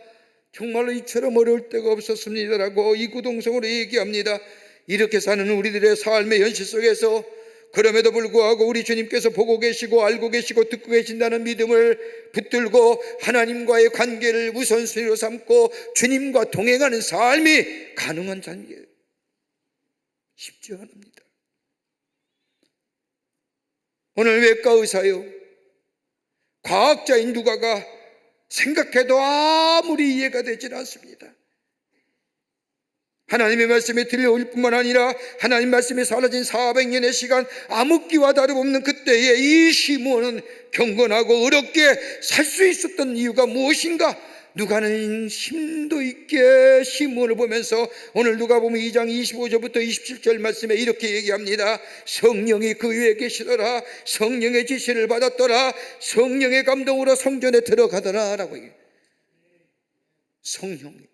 정말로 이처럼 어려울 때가 없었습니다라고 이구동성으로 얘기합니다. 이렇게 사는 우리들의 삶의 현실 속에서 그럼에도 불구하고 우리 주님께서 보고 계시고 알고 계시고 듣고 계신다는 믿음을 붙들고 하나님과의 관계를 우선순위로 삼고 주님과 동행하는 삶이 가능한 삶이에요. 쉽지 않습니다. 오늘 외과 의사요, 과학자인 누가가 생각해도 아무리 이해가 되질 않습니다. 하나님의 말씀이 들려올 뿐만 아니라 하나님 말씀이 사라진 400년의 시간, 암흑기와 다름없는 그때에 이 시므온은 경건하고 어렵게 살 수 있었던 이유가 무엇인가? 누가는 심도 있게 시므온을 보면서 오늘 누가복음 2장 25절부터 27절 말씀에 이렇게 얘기합니다. 성령이 그 위에 계시더라. 성령의 지시를 받았더라. 성령의 감동으로 성전에 들어가더라 라고 얘기해요. 성령이,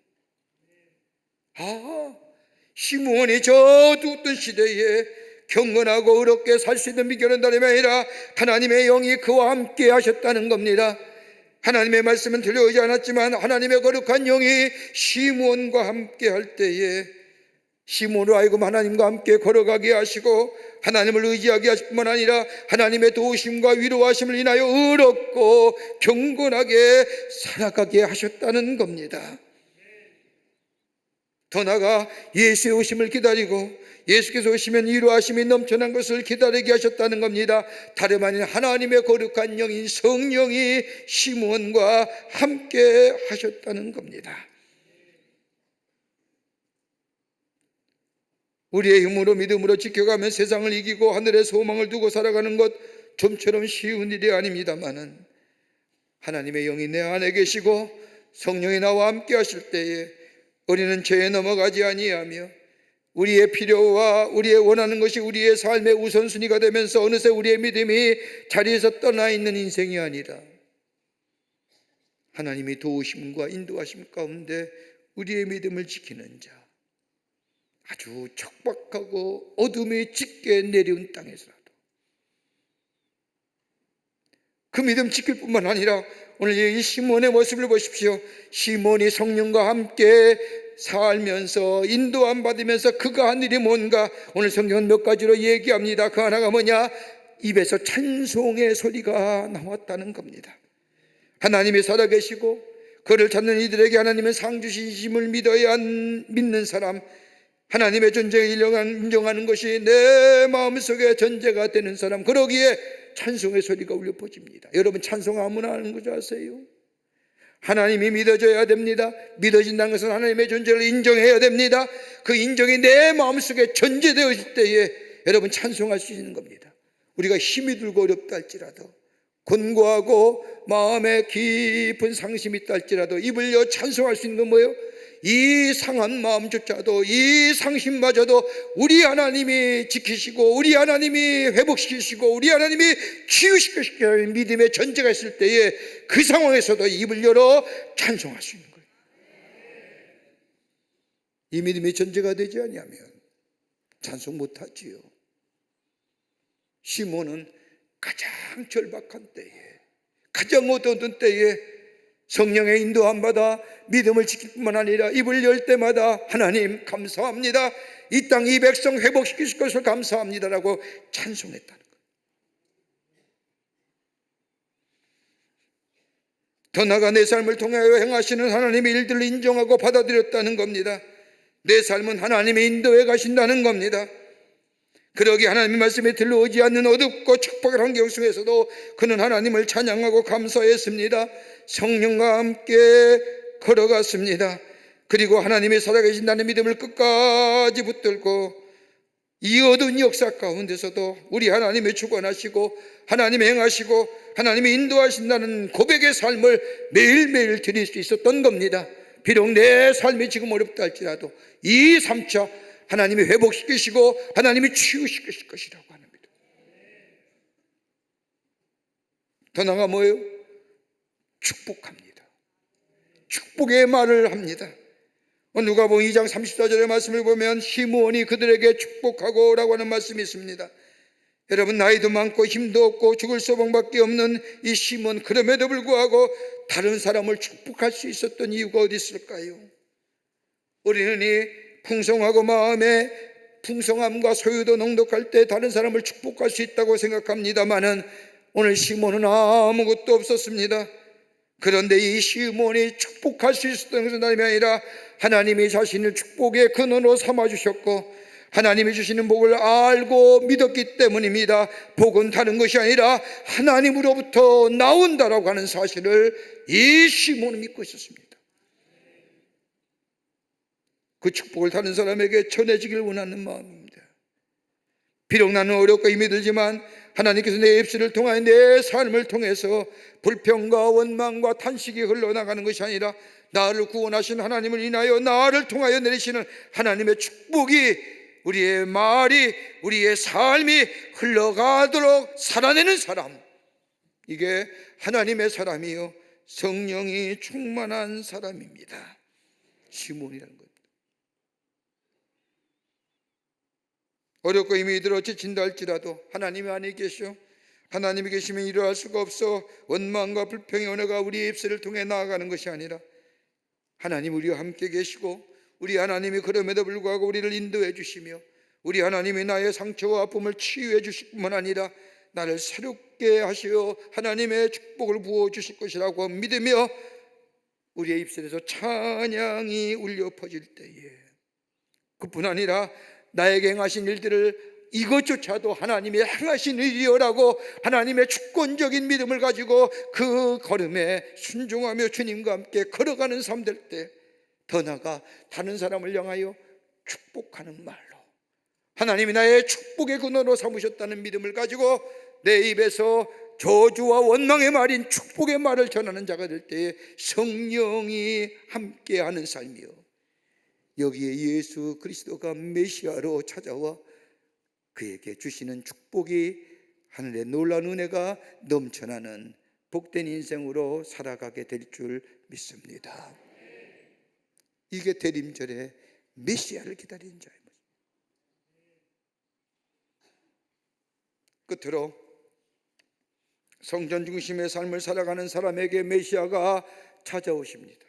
시므온이 저 어두웠던 시대에 경건하고 어렵게 살 수 있는 비결은 다름이 아니라 하나님의 영이 그와 함께 하셨다는 겁니다. 하나님의 말씀은 들려오지 않았지만 하나님의 거룩한 영이 시므온과 함께 할 때에 시므온으로 하여금 하나님과 함께 걸어가게 하시고 하나님을 의지하게 하실 뿐만 아니라 하나님의 도우심과 위로하심을 인하여 어렵고 경건하게 살아가게 하셨다는 겁니다. 더 나아가 예수의 오심을 기다리고 예수께서 오시면 위로하심이 넘쳐난 것을 기다리게 하셨다는 겁니다. 다름 아닌 하나님의 거룩한 영인 성령이 시므온과 함께 하셨다는 겁니다. 우리의 힘으로 믿음으로 지켜가면 세상을 이기고 하늘의 소망을 두고 살아가는 것 좀처럼 쉬운 일이 아닙니다마는 하나님의 영이 내 안에 계시고 성령이 나와 함께 하실 때에 우리는 죄에 넘어가지 아니하며 우리의 필요와 우리의 원하는 것이 우리의 삶의 우선순위가 되면서 어느새 우리의 믿음이 자리에서 떠나 있는 인생이 아니라 하나님이 도우심과 인도하심 가운데 우리의 믿음을 지키는 자, 아주 척박하고 어둠이 짙게 내려온 땅에서라도 그 믿음 지킬 뿐만 아니라 오늘 이 시몬의 모습을 보십시오. 시몬이 성령과 함께 살면서 인도함 받으면서 그가 한 일이 뭔가 오늘 성경은 몇 가지로 얘기합니다. 그 하나가 뭐냐? 입에서 찬송의 소리가 나왔다는 겁니다. 하나님이 살아계시고 그를 찾는 이들에게 하나님은 상 주시심을 믿어야 믿는 사람, 하나님의 존재를 인정하는 것이 내 마음속에 전제가 되는 사람, 그러기에 찬송의 소리가 울려 퍼집니다. 여러분, 찬송 아무나 하는 거 아세요? 하나님이 믿어져야 됩니다. 믿어진다는 것은 하나님의 존재를 인정해야 됩니다. 그 인정이 내 마음속에 전제되어질 때에 여러분 찬송할 수 있는 겁니다. 우리가 힘이 들고 어렵다 할지라도, 곤고하고 마음에 깊은 상심이 있다 할지라도 입을 여 찬송할 수 있는 건 뭐예요? 이 상한 마음조차도, 이 상심마저도 우리 하나님이 지키시고 우리 하나님이 회복시키시고 우리 하나님이 치유시키시는 믿음의 전제가 있을 때에 그 상황에서도 입을 열어 찬송할 수 있는 거예요. 이 믿음의 전제가 되지 아니하면 찬송 못하지요. 시몬은 가장 절박한 때에, 가장 어두운 때에 성령의 인도함 받아 믿음을 지킬 뿐만 아니라 입을 열 때마다 하나님 감사합니다, 이 땅 이 백성 회복시키실 것을 감사합니다라고 찬송했다는 거예요. 더 나아가 내 삶을 통하여 행하시는 하나님의 일들을 인정하고 받아들였다는 겁니다. 내 삶은 하나님의 인도에 가신다는 겁니다. 그러기 하나님의 말씀에 들러오지 않는 어둡고 척박한 환경 속에서도 그는 하나님을 찬양하고 감사했습니다. 성령과 함께 걸어갔습니다. 그리고 하나님이 살아계신다는 믿음을 끝까지 붙들고 이 어두운 역사 가운데서도 우리 하나님의 주관하시고 하나님이 행하시고 하나님이 인도하신다는 고백의 삶을 매일매일 드릴 수 있었던 겁니다. 비록 내 삶이 지금 어렵다 할지라도 이 3차 하나님이 회복시키시고 하나님이 치유시키실 것이라고 하는 믿음. 더 나아가 뭐예요? 축복합니다. 축복의 말을 합니다. 누가복음 2장 34절의 말씀을 보면 시므온이 그들에게 축복하고 라고 하는 말씀이 있습니다. 여러분, 나이도 많고 힘도 없고 죽을 소망밖에 없는 이 시므온, 그럼에도 불구하고 다른 사람을 축복할 수 있었던 이유가 어디 있을까요? 우리는 풍성하고 마음에 풍성함과 소유도 넉넉할 때 다른 사람을 축복할 수 있다고 생각합니다마는 오늘 시므온은 아무것도 없었습니다. 그런데 이 시므온이 축복할 수 있었던 것은 다름이 아니라 하나님이 자신을 축복의 근원으로 삼아주셨고 하나님이 주시는 복을 알고 믿었기 때문입니다. 복은 다른 것이 아니라 하나님으로부터 나온다라고 하는 사실을 이 시므온은 믿고 있었습니다. 그 축복을 다른 사람에게 전해지길 원하는 마음입니다. 비록 나는 어렵고 힘이 들지만 하나님께서 내 입술을 통하여 내 삶을 통해서 불평과 원망과 탄식이 흘러나가는 것이 아니라 나를 구원하신 하나님을 인하여 나를 통하여 내리시는 하나님의 축복이 우리의 말이, 우리의 삶이 흘러가도록 살아내는 사람, 이게 하나님의 사람이요 성령이 충만한 사람입니다. 시므온이라는 겁니다. 어렵고 힘이 들어 지친다 할지라도 하나님이 안에 계시오, 하나님이 계시면 이러할 수가 없어 원망과 불평의 언어가 우리의 입술을 통해 나아가는 것이 아니라 하나님 우리와 함께 계시고 우리 하나님이 그럼에도 불구하고 우리를 인도해 주시며 우리 하나님이 나의 상처와 아픔을 치유해 주실 뿐만 아니라 나를 새롭게 하시어 하나님의 축복을 부어 주실 것이라고 믿으며 우리의 입술에서 찬양이 울려 퍼질 때에 그뿐 아니라 나에게 행하신 일들을 이것조차도 하나님이 행하신 일이요라고 하나님의 주권적인 믿음을 가지고 그 걸음에 순종하며 주님과 함께 걸어가는 삶 될 때 더 나아가 다른 사람을 향하여 축복하는 말로 하나님이 나의 축복의 근원으로 삼으셨다는 믿음을 가지고 내 입에서 저주와 원망의 말인 축복의 말을 전하는 자가 될 때에 성령이 함께하는 삶이요 여기에 예수 그리스도가 메시아로 찾아와 그에게 주시는 축복이 하늘의 놀라운 은혜가 넘쳐나는 복된 인생으로 살아가게 될 줄 믿습니다. 이게 대림절에 메시아를 기다리는 자입니다. 끝으로 성전 중심의 삶을 살아가는 사람에게 메시아가 찾아오십니다.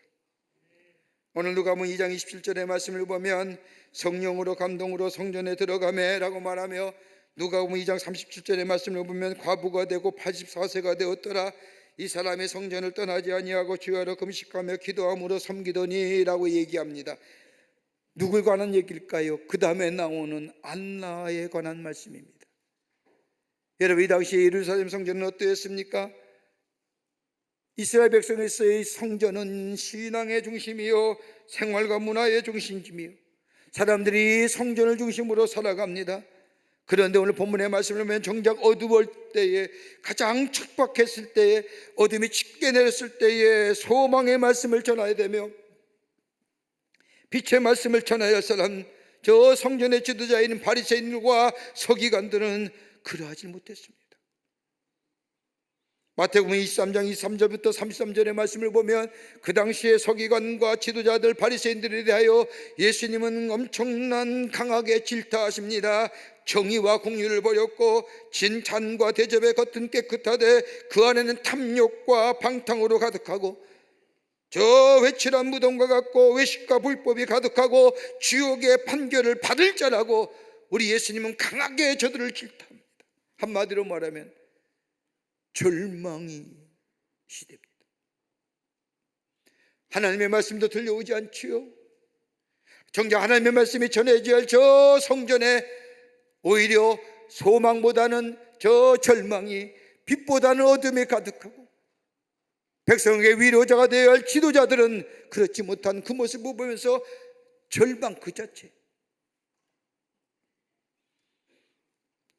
오늘 누가복음 2장 27절의 말씀을 보면 성령으로 감동으로 성전에 들어가매 라고 말하며 누가복음 2장 37절의 말씀을 보면 과부가 되고 84세가 되었더라. 이 사람이 성전을 떠나지 아니하고 주야로 금식하며 기도함으로 섬기더니 라고 얘기합니다. 누굴 관한 얘기일까요? 그 다음에 나오는 안나에 관한 말씀입니다. 여러분, 이 당시에 예루살렘 성전은 어떠했습니까? 이스라엘 백성에서의 성전은 신앙의 중심이요 생활과 문화의 중심이요 사람들이 성전을 중심으로 살아갑니다. 그런데 오늘 본문의 말씀을 보면 정작 어두울 때에 가장 척박했을 때에 어둠이 짙게 내렸을 때에 소망의 말씀을 전해야 되며 빛의 말씀을 전해야 할 사람 저 성전의 지도자인 바리새인들과 서기관들은 그러하지 못했습니다. 마태복음 23장 23절부터 33절의 말씀을 보면 그 당시에 서기관과 지도자들 바리새인들에 대하여 예수님은 엄청난 강하게 질타하십니다. 정의와 공의를 버렸고 진찬과 대접의 겉은 깨끗하되 그 안에는 탐욕과 방탕으로 가득하고 저 회칠한 무덤과 같고 외식과 불법이 가득하고 지옥의 판결을 받을 자라고 우리 예수님은 강하게 저들을 질타합니다. 한마디로 말하면 절망이 시대입니다. 하나님의 말씀도 들려오지 않지요. 정작 하나님의 말씀이 전해져야 할 저 성전에 오히려 소망보다는 저 절망이, 빛보다는 어둠이 가득하고, 백성에게 위로자가 되어야 할 지도자들은 그렇지 못한 그 모습을 보면서 절망 그 자체.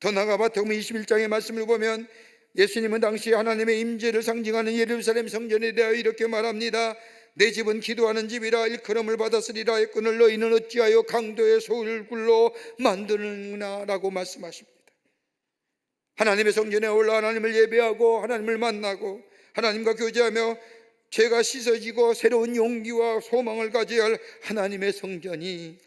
더 나아가 마태복음 21장의 말씀을 보면 예수님은 당시 하나님의 임재를 상징하는 예루살렘 성전에 대하여 이렇게 말합니다. 내 집은 기도하는 집이라 일컬음을 받았으리라 했거늘 너희는 어찌하여 강도의 소굴로 만드는구나 라고 말씀하십니다. 하나님의 성전에 올라 하나님을 예배하고 하나님을 만나고 하나님과 교제하며 죄가 씻어지고 새로운 용기와 소망을 가져야 할 하나님의 성전이,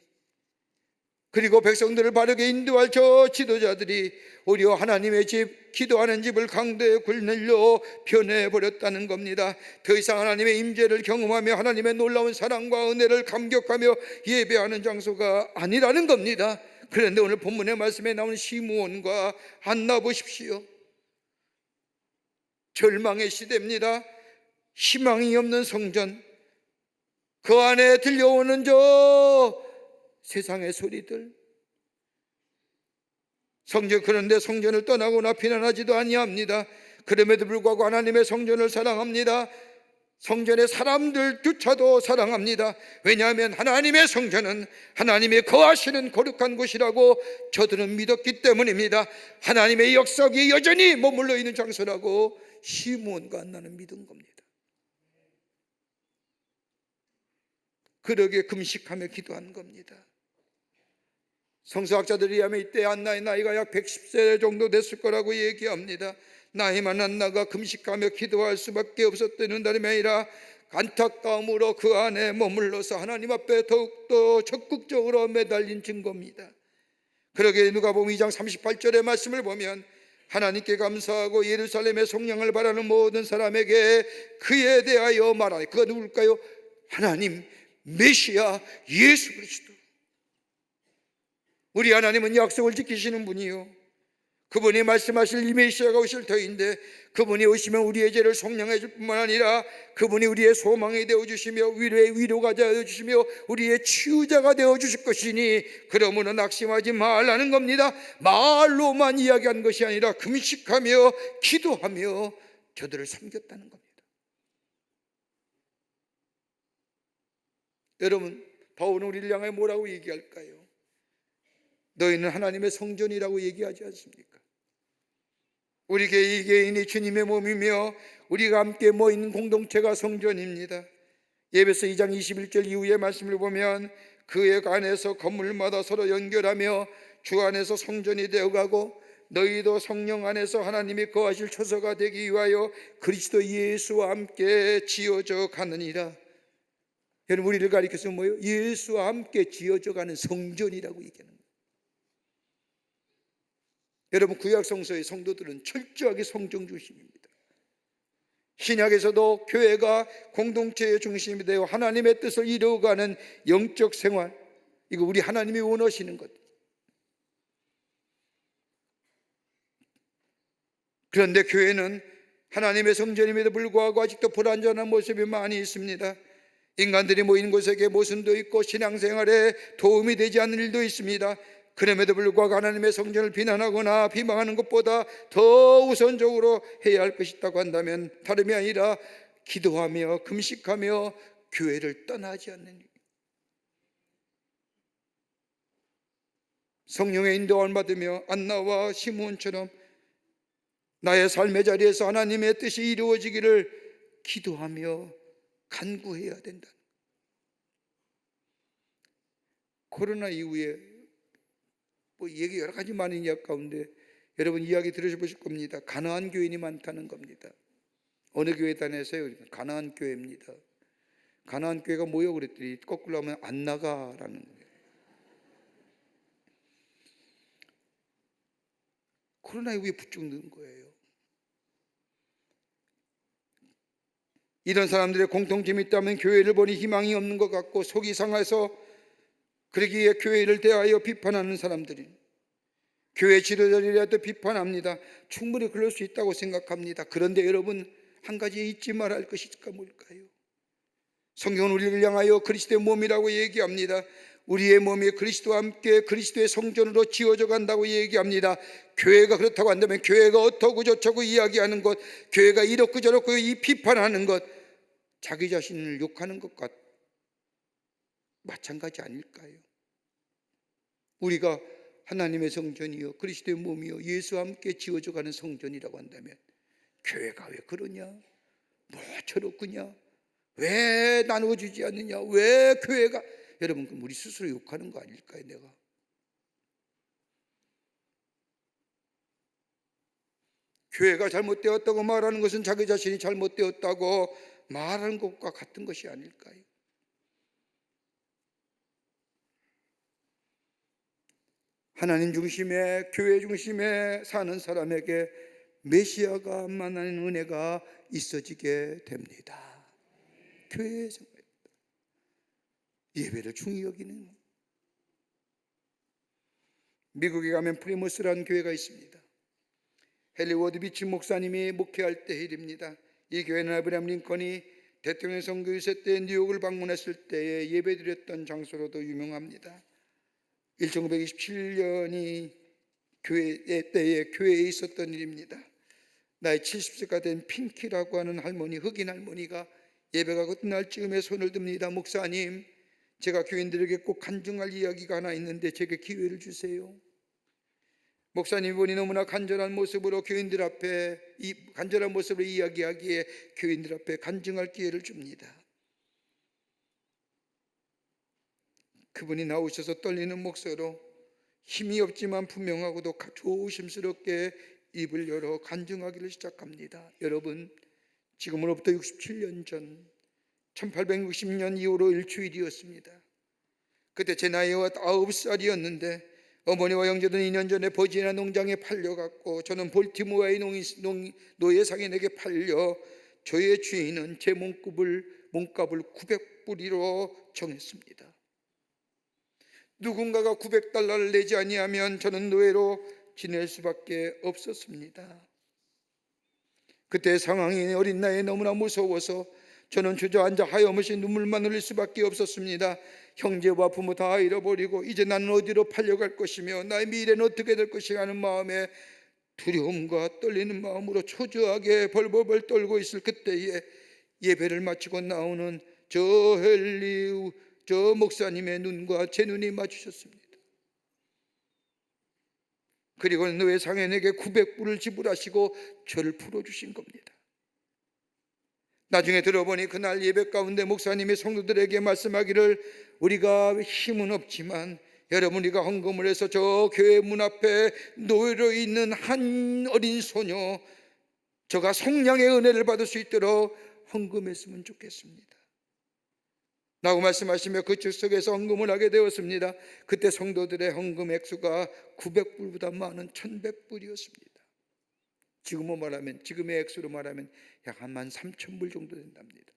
그리고 백성들을 바르게 인도할 저 지도자들이 오히려 하나님의 집, 기도하는 집을 강도에 굴늘려 변해버렸다는 겁니다. 더 이상 하나님의 임재를 경험하며 하나님의 놀라운 사랑과 은혜를 감격하며 예배하는 장소가 아니라는 겁니다. 그런데 오늘 본문의 말씀에 나온 시므온과 안나 보십시오. 절망의 시대입니다. 희망이 없는 성전, 그 안에 들려오는 저 세상의 소리들, 그런데 성전을 떠나거나 비난하지도 아니합니다. 그럼에도 불구하고 하나님의 성전을 사랑합니다. 성전의 사람들조차도 사랑합니다. 왜냐하면 하나님의 성전은 하나님의 거하시는 거룩한 곳이라고 저들은 믿었기 때문입니다. 하나님의 역사가 여전히 머물러 있는 장소라고 시므온과 안나는 믿은 겁니다. 그러게 금식하며 기도한 겁니다. 성서학자들이 하면 이때 안나의 나이가 약 110세 정도 됐을 거라고 얘기합니다. 나이만 안나가 금식하며 기도할 수밖에 없었다는 다름이 아니라 안타까움으로 그 안에 머물러서 하나님 앞에 더욱더 적극적으로 매달린 증거입니다. 그러게 누가복음 2장 38절의 말씀을 보면 하나님께 감사하고 예루살렘의 성령을 바라는 모든 사람에게 그에 대하여 말하니, 그가 누굴까요? 하나님 메시아 예수 그리스도. 우리 하나님은 약속을 지키시는 분이요, 그분이 말씀하실 이 메시아가 오실 터인데, 그분이 오시면 우리의 죄를 속량해 줄 뿐만 아니라 그분이 우리의 소망이 되어주시며 위로의 위로가 되어주시며 우리의 치유자가 되어주실 것이니 그러므로 낙심하지 말라는 겁니다. 말로만 이야기한 것이 아니라 금식하며 기도하며 저들을 섬겼다는 겁니다. 여러분, 바울은 우리를 향해 뭐라고 얘기할까요? 너희는 하나님의 성전이라고 얘기하지 않습니까? 우리 개인이 주님의 몸이며 우리가 함께 모인 공동체가 성전입니다. 예배서 2장 21절 이후의 말씀을 보면 그의 안에서 건물마다 서로 연결하며 주 안에서 성전이 되어가고 너희도 성령 안에서 하나님이 거하실 처소가 되기 위하여 그리스도 예수와 함께 지어져 가느니라. 여러분, 우리를 가리켜서 뭐예요? 예수와 함께 지어져 가는 성전이라고 얘기하는 거예요. 여러분, 구약 성서의 성도들은 철저하게 성전 중심입니다. 신약에서도 교회가 공동체의 중심이 되어 하나님의 뜻을 이루어가는 영적 생활, 이거 우리 하나님이 원하시는 것. 그런데 교회는 하나님의 성전임에도 불구하고 아직도 불완전한 모습이 많이 있습니다. 인간들이 모인 곳에 모순도 있고 신앙생활에 도움이 되지 않는 일도 있습니다. 그럼에도 불구하고 하나님의 성전을 비난하거나 비방하는 것보다 더 우선적으로 해야 할 것이 있다고 한다면 다름이 아니라 기도하며 금식하며 교회를 떠나지 않는 일, 성령의 인도함을 받으며 안나와 시므온처럼 나의 삶의 자리에서 하나님의 뜻이 이루어지기를 기도하며 간구해야 된다. 코로나 이후에 얘기 여러 가지 많은 이야기 가운데 여러분 이야기 들으셔보실 겁니다. 가나안 교인이 많다는 겁니다. 어느 교회 다녀서요? 가나안 교회입니다. 가나안 교회가 뭐예요? 그랬더니 거꾸로 하면 안나가라는 거예요. 코로나 이후에 부쩍 는 거예요. 이런 사람들의 공통점이 있다면 교회를 보니 희망이 없는 것 같고 속이 상해서 그러기에 교회를 대하여 비판하는 사람들이, 교회 지도자들이라도 비판합니다. 충분히 그럴 수 있다고 생각합니다. 그런데 여러분, 한 가지 잊지 말아야 할 것이 뭘까요? 성경은 우리를 향하여 그리스도의 몸이라고 얘기합니다. 우리의 몸이 그리스도와 함께 그리스도의 성전으로 지어져 간다고 얘기합니다. 교회가 그렇다고 한다면 교회가 어떠고 저쩌고 이야기하는 것, 교회가 이렇고 저렇고 이 비판하는 것, 자기 자신을 욕하는 것과 마찬가지 아닐까요? 우리가 하나님의 성전이요 그리스도의 몸이요 예수와 함께 지어져 가는 성전이라고 한다면 교회가 왜 그러냐? 뭐 저렇구냐? 왜 나누어주지 않느냐? 왜 교회가, 여러분 그럼 우리 스스로 욕하는 거 아닐까요? 내가 교회가 잘못되었다고 말하는 것은 자기 자신이 잘못되었다고 말하는 것과 같은 것이 아닐까요? 하나님 중심에 교회 중심에 사는 사람에게 메시아가 만나는 은혜가 있어지게 됩니다. 교회에서 예배를 중히 여기는, 미국에 가면 프리머스라는 교회가 있습니다. 헨리 워드 비치 목사님이 목회할 때 일입니다. 이 교회는 아브라함 링컨이 대통령 선거 유세 때 뉴욕을 방문했을 때에 예배드렸던 장소로도 유명합니다. 1927년이 교회 때에 교회에 있었던 일입니다. 나이 70세가 된 핑키라고 하는 할머니, 흑인 할머니가 예배가 끝날 즈음에 손을 듭니다. 목사님, 제가 교인들에게 꼭 간증할 이야기가 하나 있는데 제게 기회를 주세요. 목사님 분이 너무나 간절한 모습으로 교인들 앞에 간절한 모습으로 이야기하기에 교인들 앞에 간증할 기회를 줍니다. 그분이 나오셔서 떨리는 목소리로 힘이 없지만 분명하고도 조심스럽게 입을 열어 간증하기를 시작합니다. 여러분, 지금으로부터 67년 전 1860년 2월 5일 주일이었습니다. 그때 제 나이가 9살이었는데 어머니와 형제는 2년 전에 버지니아 농장에 팔려갔고 저는 볼티모어의 노예상인에게 팔려 저의 주인은 제 몸값을 900불이로 정했습니다. 누군가가 900달러를 내지 아니하면 저는 노예로 지낼 수밖에 없었습니다. 그때 상황이 어린 나이에 너무나 무서워서 저는 주저앉아 하염없이 눈물만 흘릴 수밖에 없었습니다. 형제와 부모 다 잃어버리고 이제 나는 어디로 팔려갈 것이며 나의 미래는 어떻게 될 것이냐 하는 마음에 두려움과 떨리는 마음으로 초조하게 벌벌벌 떨고 있을 그때에 예배를 마치고 나오는 저 목사님의 눈과 제 눈이 마주쳤습니다. 그리고 노예 상인에게 900불을 지불하시고 저를 풀어주신 겁니다. 나중에 들어보니 그날 예배 가운데 목사님이 성도들에게 말씀하기를 우리가 힘은 없지만 여러분 우리가 헌금을 해서 저 교회 문 앞에 노예로 있는 한 어린 소녀 저가 성령의 은혜를 받을 수 있도록 헌금했으면 좋겠습니다 라고 말씀하시며 그 즉석에서 헌금을 하게 되었습니다. 그때 성도들의 헌금 액수가 900불보다 많은 1100불이었습니다. 지금의 액수로 말하면 약 한 13,000불 정도 된답니다.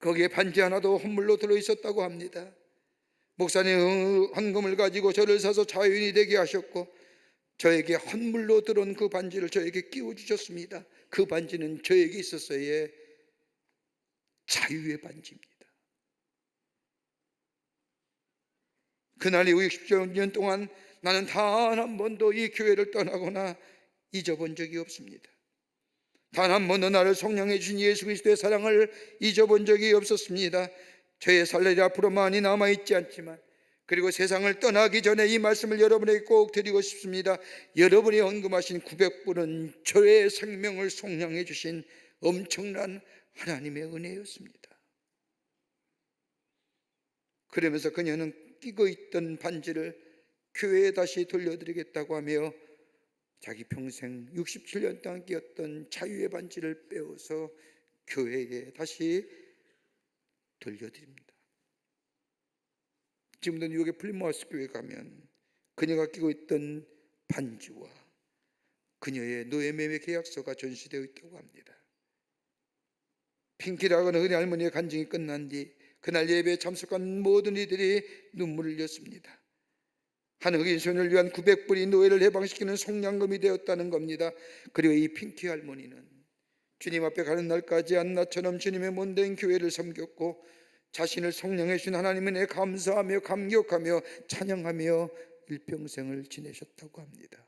거기에 반지 하나도 헌물로 들어있었다고 합니다. 목사님 헌금을 가지고 저를 사서 자유인이 되게 하셨고 저에게 헌물로 들어온 그 반지를 저에게 끼워주셨습니다. 그 반지는 저에게 있었어의 자유의 반지입니다. 그날 이후 60년 동안 나는 단 한 번도 이 교회를 떠나거나 잊어본 적이 없습니다. 단 한 번도 나를 성령해 주신 예수 그리스도의 사랑을 잊어본 적이 없었습니다. 저의 살날이 앞으로 많이 남아있지 않지만 그리고 세상을 떠나기 전에 이 말씀을 여러분에게 꼭 드리고 싶습니다. 여러분이 헌금하신 900불은 저의 생명을 속량해 주신 엄청난 하나님의 은혜였습니다. 그러면서 그녀는 끼고 있던 반지를 교회에 다시 돌려드리겠다고 하며 자기 평생 67년 동안 끼었던 자유의 반지를 빼어서 교회에 다시 돌려드립니다. 지금도 뉴욕의 플리머스 교회 가면 그녀가 끼고 있던 반지와 그녀의 노예매매 계약서가 전시되어 있다고 합니다. 핑키라고 하는 은혜 할머니의 간증이 끝난 뒤 그날 예배에 참석한 모든 이들이 눈물을 흘렸습니다. 한 흑인 소녀를 위한 900불이 노예를 해방시키는 속량금이 되었다는 겁니다. 그리고 이 핑키 할머니는 주님 앞에 가는 날까지 안나처럼 주님의 몸된 교회를 섬겼고 자신을 성령해 주신 하나님은 내 감사하며 감격하며 찬양하며 일평생을 지내셨다고 합니다.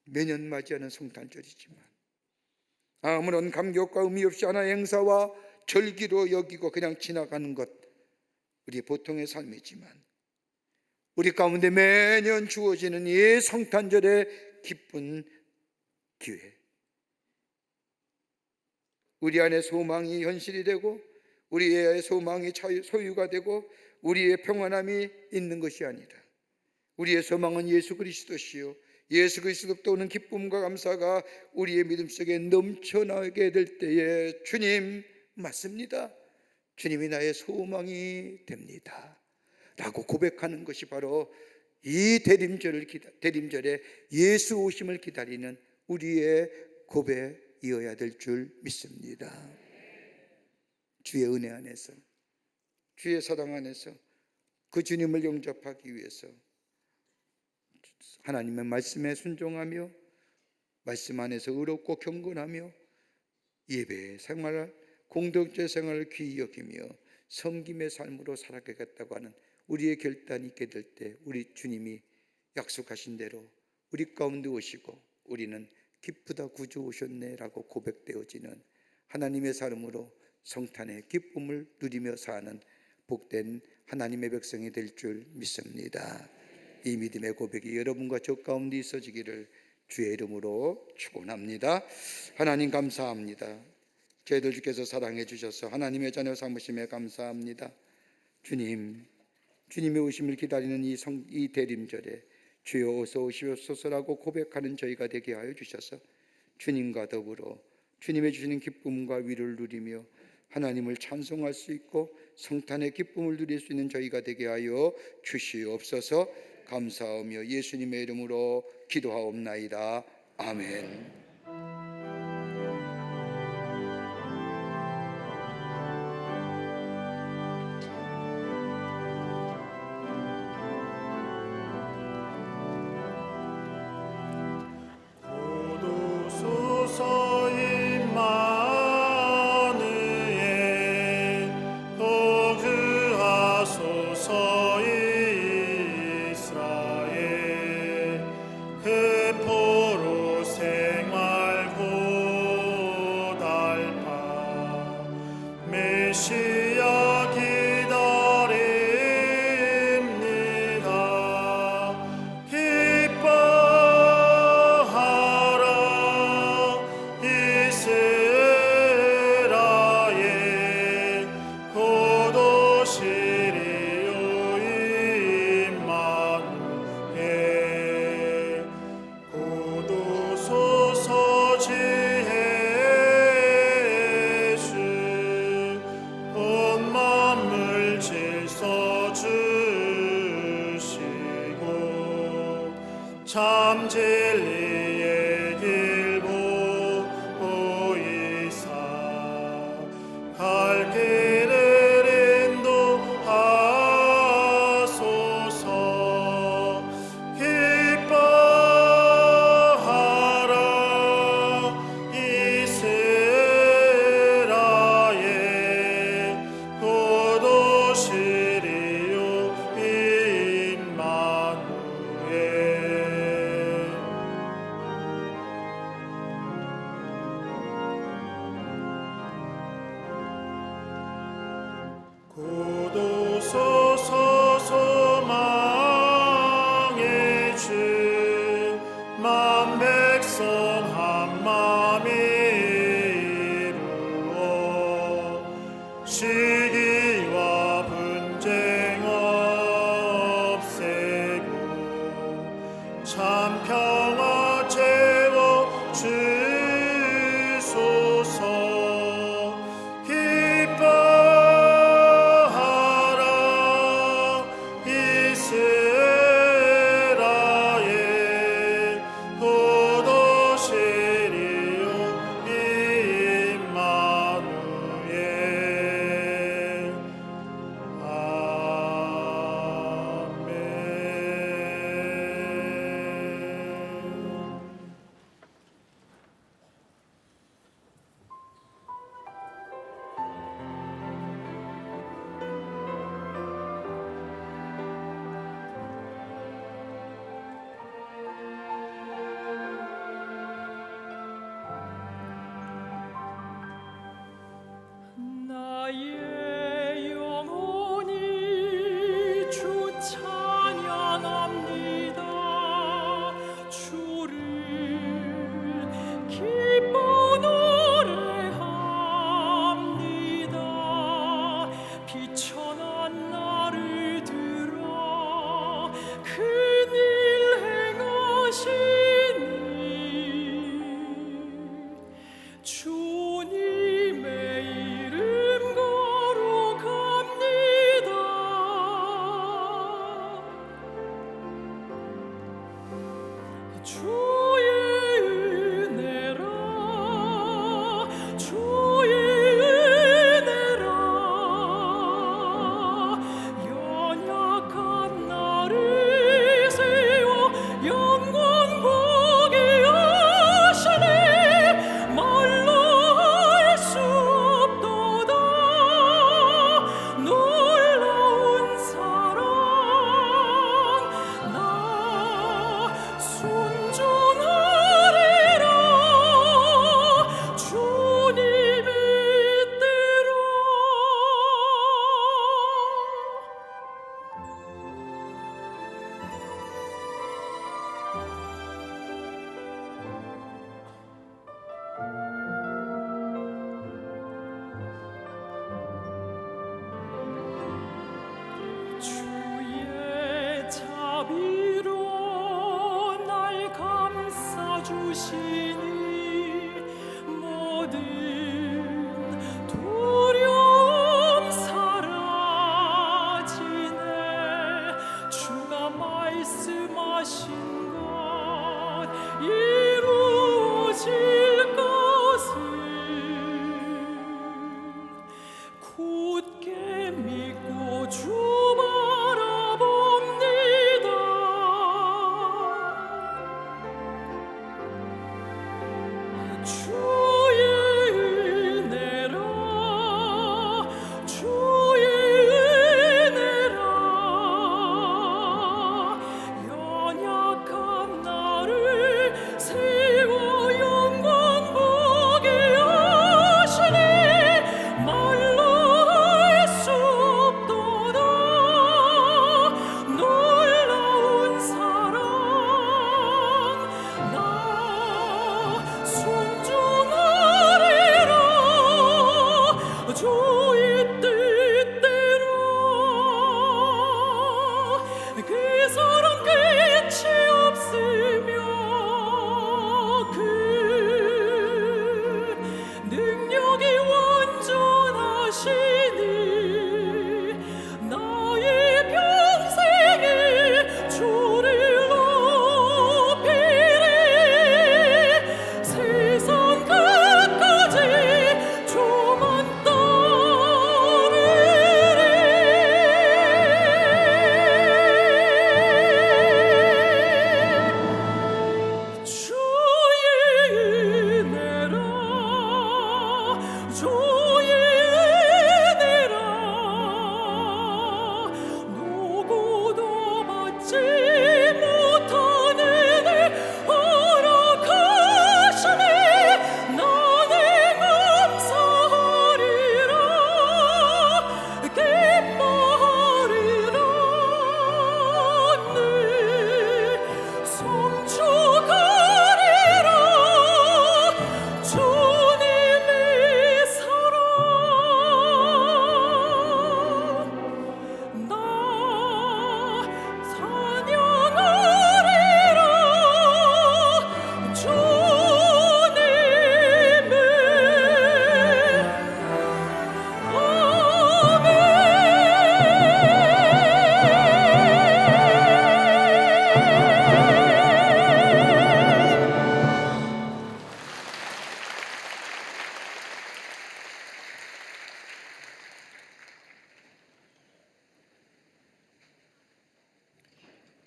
매년 맞이하는 성탄절이지만 아무런 감격과 의미 없이 하나의 행사와 절기로 여기고 그냥 지나가는 것, 우리 보통의 삶이지만 우리 가운데 매년 주어지는 이 성탄절의 기쁜 기회, 우리 안에 소망이 현실이 되고 우리의 소망이 소유가 되고 우리의 평안함이 있는 것이 아니라 우리의 소망은 예수 그리스도시요 예수 그리스도로부터 오는 기쁨과 감사가 우리의 믿음 속에 넘쳐나게 될 때에 주님 맞습니다, 주님이 나의 소망이 됩니다 라고 고백하는 것이 바로 이 대림절에 예수 오심을 기다리는 우리의 고백이어야 될 줄 믿습니다. 주의 은혜 안에서, 주의 사랑 안에서 그 주님을 영접하기 위해서 하나님의 말씀에 순종하며 말씀 안에서 의롭고 경건하며 예배 생활, 공동체 생활을 귀히 여기며 섬김의 삶으로 살아가겠다고 하는 우리의 결단이 있게 될 때 우리 주님이 약속하신 대로 우리 가운데 오시고 우리는 기쁘다 구주 오셨네 라고 고백되어지는 하나님의 삶으로 성탄의 기쁨을 누리며 사는 복된 하나님의 백성이 될 줄 믿습니다. 이 믿음의 고백이 여러분과 저 가운데 있어지기를 주의 이름으로 축원합니다. 하나님 감사합니다. 저희들 주께서 사랑해 주셔서 하나님의 자녀 삼으심에 감사합니다. 주님의 오심을 기다리는 이 대림절에 주여 어서 오시옵소서라고 고백하는 저희가 되게 하여 주셔서 주님과 더불어 주님의 주시는 기쁨과 위로를 누리며 하나님을 찬송할 수 있고 성탄의 기쁨을 누릴 수 있는 저희가 되게 하여 주시옵소서. 감사하며 예수님의 이름으로 기도하옵나이다. 아멘. 참 진리의 길 보이사 갈 길을 인도하소서. 기뻐하라 이스라엘 곧 오시리요 임마누엘.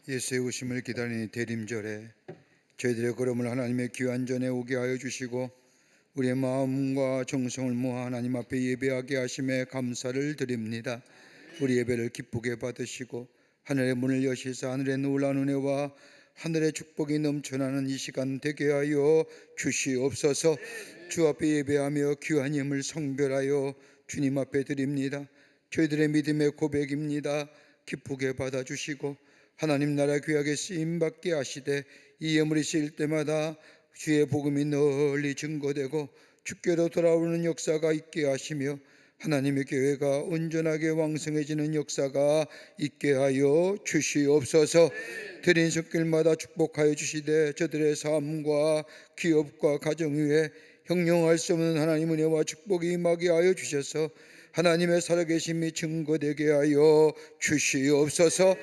예수의 오심을 기다리는 대림절에 저희들의 걸음을 하나님의 귀한 전에 오게 하여 주시고 우리의 마음과 정성을 모아 하나님 앞에 예배하게 하심에 감사를 드립니다. 우리 예배를 기쁘게 받으시고 하늘의 문을 여시사 하늘의 놀라운 은혜와 하늘의 축복이 넘쳐나는 이 시간 되게 하여 주시옵소서. 주 앞에 예배하며 귀한 힘을 성별하여 주님 앞에 드립니다. 저희들의 믿음의 고백입니다. 기쁘게 받아주시고 하나님 나라 귀하게 쓰임받게 하시되 이 예물이 쓰일 때마다 주의 복음이 널리 증거되고 주께로 돌아오는 역사가 있게 하시며 하나님의 교회가 온전하게 왕성해지는 역사가 있게 하여 주시옵소서. 드린 손길마다 축복하여 주시되 저들의 삶과 기업과 가정 위에 형용할 수 없는 하나님 은혜와 축복이 임하게 하여 주셔서 하나님의 살아계심이 증거되게 하여 주시옵소서.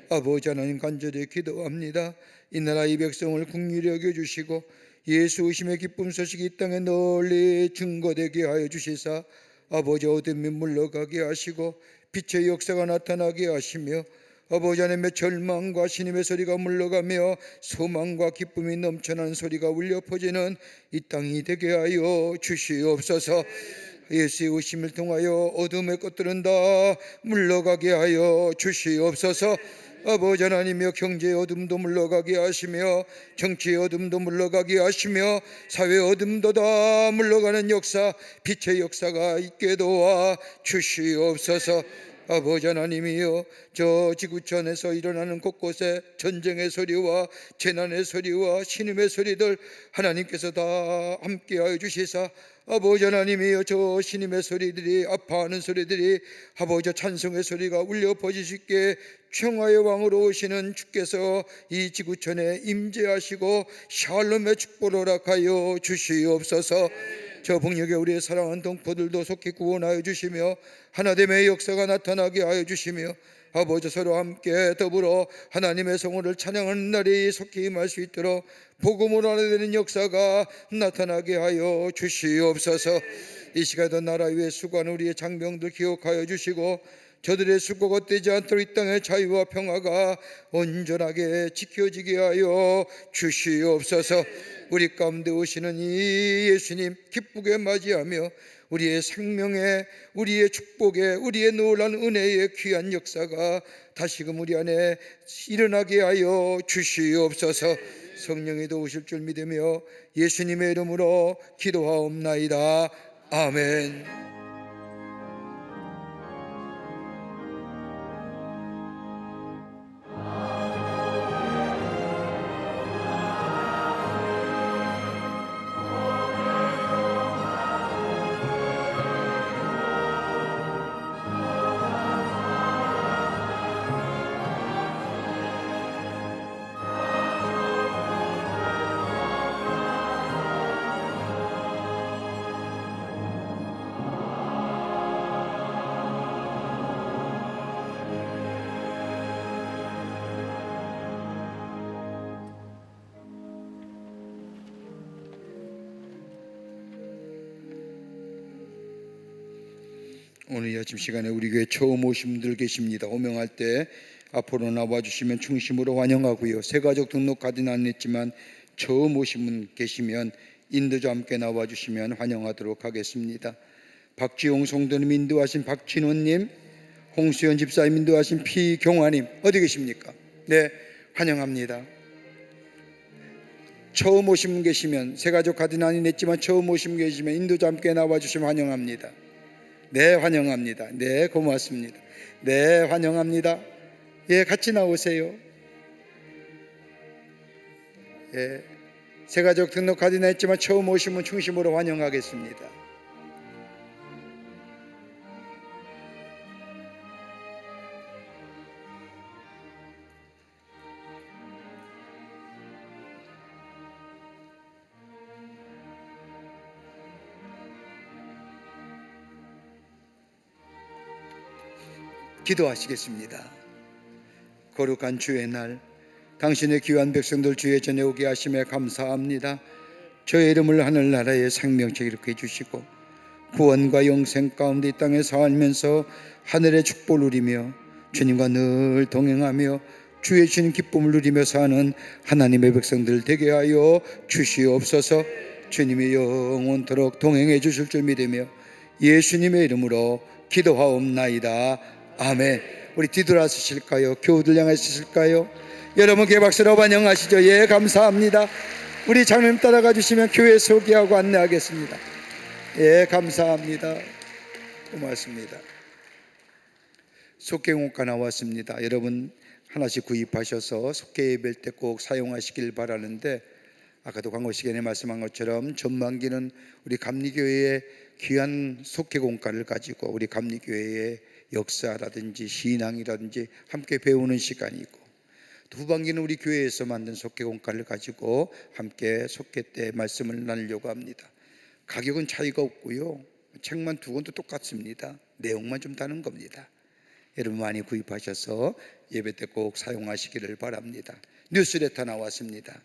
아버지 하나님 간절히 기도합니다. 이 나라 이 백성을 긍휼히 여겨주시고 예수 오심의 기쁨 소식이 이 땅에 널리 증거되게 하여 주시사 아버지 어둠이 물러가게 하시고 빛의 역사가 나타나게 하시며 아버지 하나님의 절망과 신임의 소리가 물러가며 소망과 기쁨이 넘쳐나는 소리가 울려 퍼지는 이 땅이 되게 하여 주시옵소서. 예수의 오심을 통하여 어둠의 것들은 다 물러가게 하여 주시옵소서. 아버지 하나님이여 경제의 어둠도 물러가게 하시며 정치의 어둠도 물러가게 하시며 사회의 어둠도 다 물러가는 역사 빛의 역사가 있게 도와 주시옵소서. 아버지 하나님이여 저 지구촌에서 일어나는 곳곳에 전쟁의 소리와 재난의 소리와 신음의 소리들 하나님께서 다 함께하여 주시사 아버지 하나님이여 저 신임의 소리들이 아파하는 소리들이 아버지 찬송의 소리가 울려 퍼질 수 있게 평화의 왕으로 오시는 주께서 이 지구촌에 임재하시고 샬롬의 축복을 허락하여 주시옵소서. 저 북녘에 우리의 사랑하는 동포들도 속히 구원하여 주시며 하나됨의 역사가 나타나게 하여 주시며 아버지 서로 함께 더불어 하나님의 성호를 찬양하는 날이 속히 임할 수 있도록 복음으로 알아내는 역사가 나타나게 하여 주시옵소서. 이 시간에도 나라 위에 수고하는 우리의 장병들 기억하여 주시고 저들의 수고가 헛되지 않도록 이 땅의 자유와 평화가 온전하게 지켜지게 하여 주시옵소서. 우리 가운데 오시는 이 예수님 기쁘게 맞이하며 우리의 생명에 우리의 축복에 우리의 놀라운 은혜의 귀한 역사가 다시금 우리 안에 일어나게 하여 주시옵소서. 성령이 도우실 줄 믿으며 예수님의 이름으로 기도하옵나이다. 아멘. 오늘 이 아침 시간에 우리 교회 처음 오신 분들 계십니다. 호명할 때 앞으로 나와주시면 충심으로 환영하고요. 새가족 등록하지는 않았지만 처음 오신 분 계시면 인도자 함께 나와주시면 환영하도록 하겠습니다. 박지용 성도님 인도하신 박진호님, 홍수연 집사님 인도하신 피경화님 어디 계십니까? 네, 환영합니다. 처음 오신 분 계시면 새가족 가지는 않았지만 처음 오신 분 계시면 인도자 함께 나와주시면 환영합니다. 네, 환영합니다. 네, 고맙습니다. 네, 환영합니다. 예, 같이 나오세요. 예, 새가족 등록하지는 했지만 처음 오신 분 충심으로 환영하겠습니다. 기도하시겠습니다. 거룩한 주의 날 당신의 귀한 백성들 주의 전에 오게 하심에 감사합니다. 저의 이름을 하늘나라의 생명체 이렇게 해주시고 구원과 영생 가운데 이 땅에 살면서 하늘의 축복을 누리며 주님과 늘 동행하며 주의 주신 기쁨을 누리며 사는 하나님의 백성들 되게 하여 주시옵소서. 주님이 영원토록 동행해 주실 줄 믿으며 예수님의 이름으로 기도하옵나이다. 아멘. 우리 뒤돌아서실까요? 교우들 향해 서실까요? 여러분 개박수로 환영하시죠. 예, 감사합니다. 우리 장로님 따라가 주시면 교회 소개하고 안내하겠습니다. 예, 감사합니다. 고맙습니다. 속개공과 나왔습니다. 여러분 하나씩 구입하셔서 속개 예배일 때 꼭 사용하시길 바라는데, 아까도 광고 시간에 말씀한 것처럼 전만기는 우리 감리교회의 귀한 속개공과를 가지고 우리 감리교회의 역사라든지 신앙이라든지 함께 배우는 시간이고, 후반기는 우리 교회에서 만든 속개공과를 가지고 함께 속개 때 말씀을 나누려고 합니다. 가격은 차이가 없고요, 책만 두 권도 똑같습니다. 내용만 좀 다른 겁니다. 여러분 많이 구입하셔서 예배 때 꼭 사용하시기를 바랍니다. 뉴스레터 나왔습니다.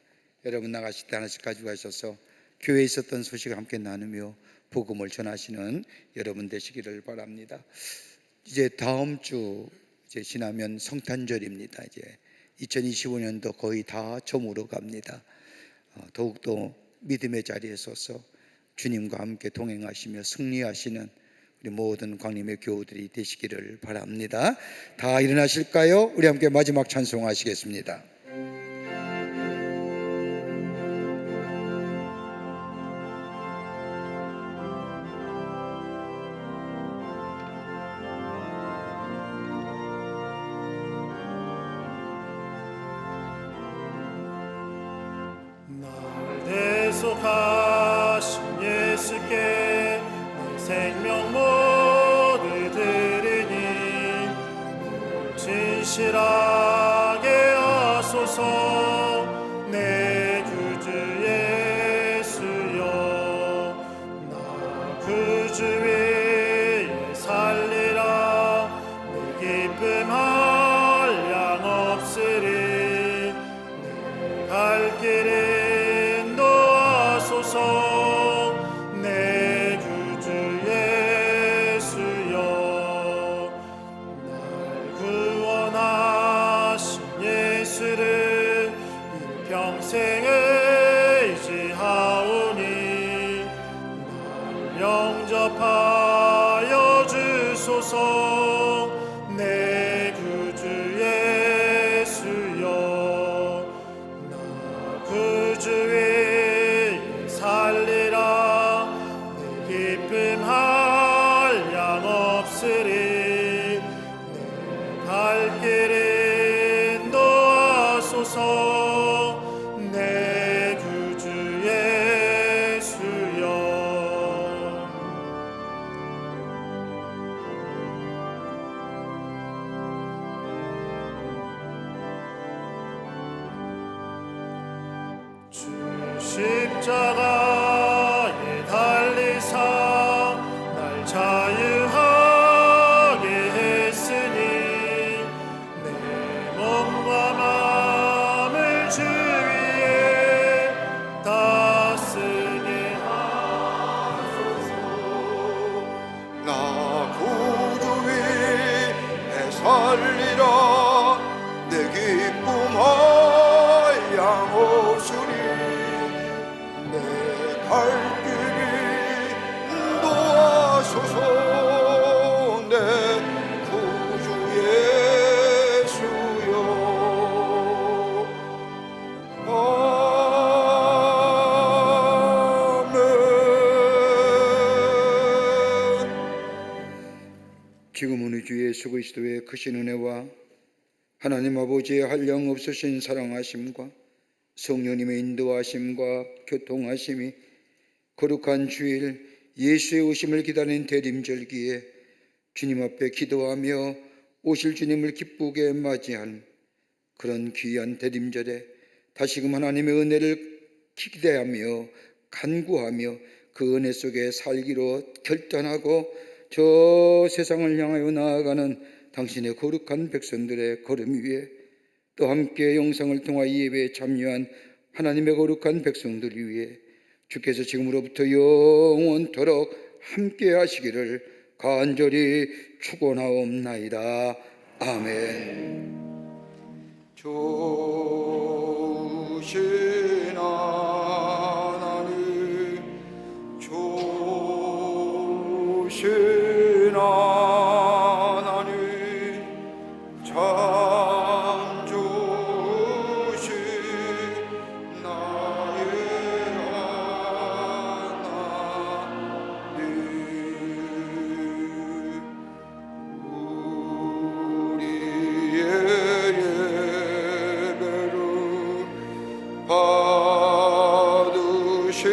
여러분 나가실 때 하나씩 가져가셔서 교회에 있었던 소식을 함께 나누며 복음을 전하시는 여러분 되시기를 바랍니다. 이제 다음 주 지나면 성탄절입니다. 이제 2025년도 거의 다 저물어 갑니다. 더욱더 믿음의 자리에 서서 주님과 함께 동행하시며 승리하시는 우리 모든 광림의 교우들이 되시기를 바랍니다. 다 일어나실까요? 우리 함께 마지막 찬송하시겠습니다. 날 대속하신 예수께 내 생명 모두 드리니 진실하게 하소서. 내 구주 예수여, 나 구주 위에 살리라. 내 기쁨 한량 없으리. 내 갈 길을 인도하소서. 내 구주 예수여, 날 구원하신 예수를 일평생 의지하오니 날 영접하여 주소서. 내 구주 예수여, 나 구주 위에 살리라. 내 기쁨 한량 없으리. 내 갈 길을 인도하소서. 내 구주 예수여. 주 십자가에 달리사 날 자유하게 했으니 내 몸과 마음을 주 위에 다스게 하소서. 나 구주 위에 살리라. 내 기쁨 한량 없으니 내 갈 길을 인도하소서. 내 구주 예수여, 아멘. 지금은 우리 주 예수 그리스도의 크신 은혜와 하나님 아버지의 한량 없으신 사랑하심과 성령님의 인도하심과 교통하심이 거룩한 주일 예수의 오심을 기다리는 대림절기에 주님 앞에 기도하며 오실 주님을 기쁘게 맞이한 그런 귀한 대림절에 다시금 하나님의 은혜를 기대하며 간구하며 그 은혜 속에 살기로 결단하고 저 세상을 향하여 나아가는 당신의 거룩한 백성들의 걸음 위에, 또 함께 영상을 통하여 예배에 참여한 하나님의 거룩한 백성들 위에 주께서 지금으로부터 영원토록 함께 하시기를 간절히 축원하옵나이다. 아멘. 좋으신 하나님 좋으신 하나님 참 좋으신 나의 하나님 우리의 예배를 받으신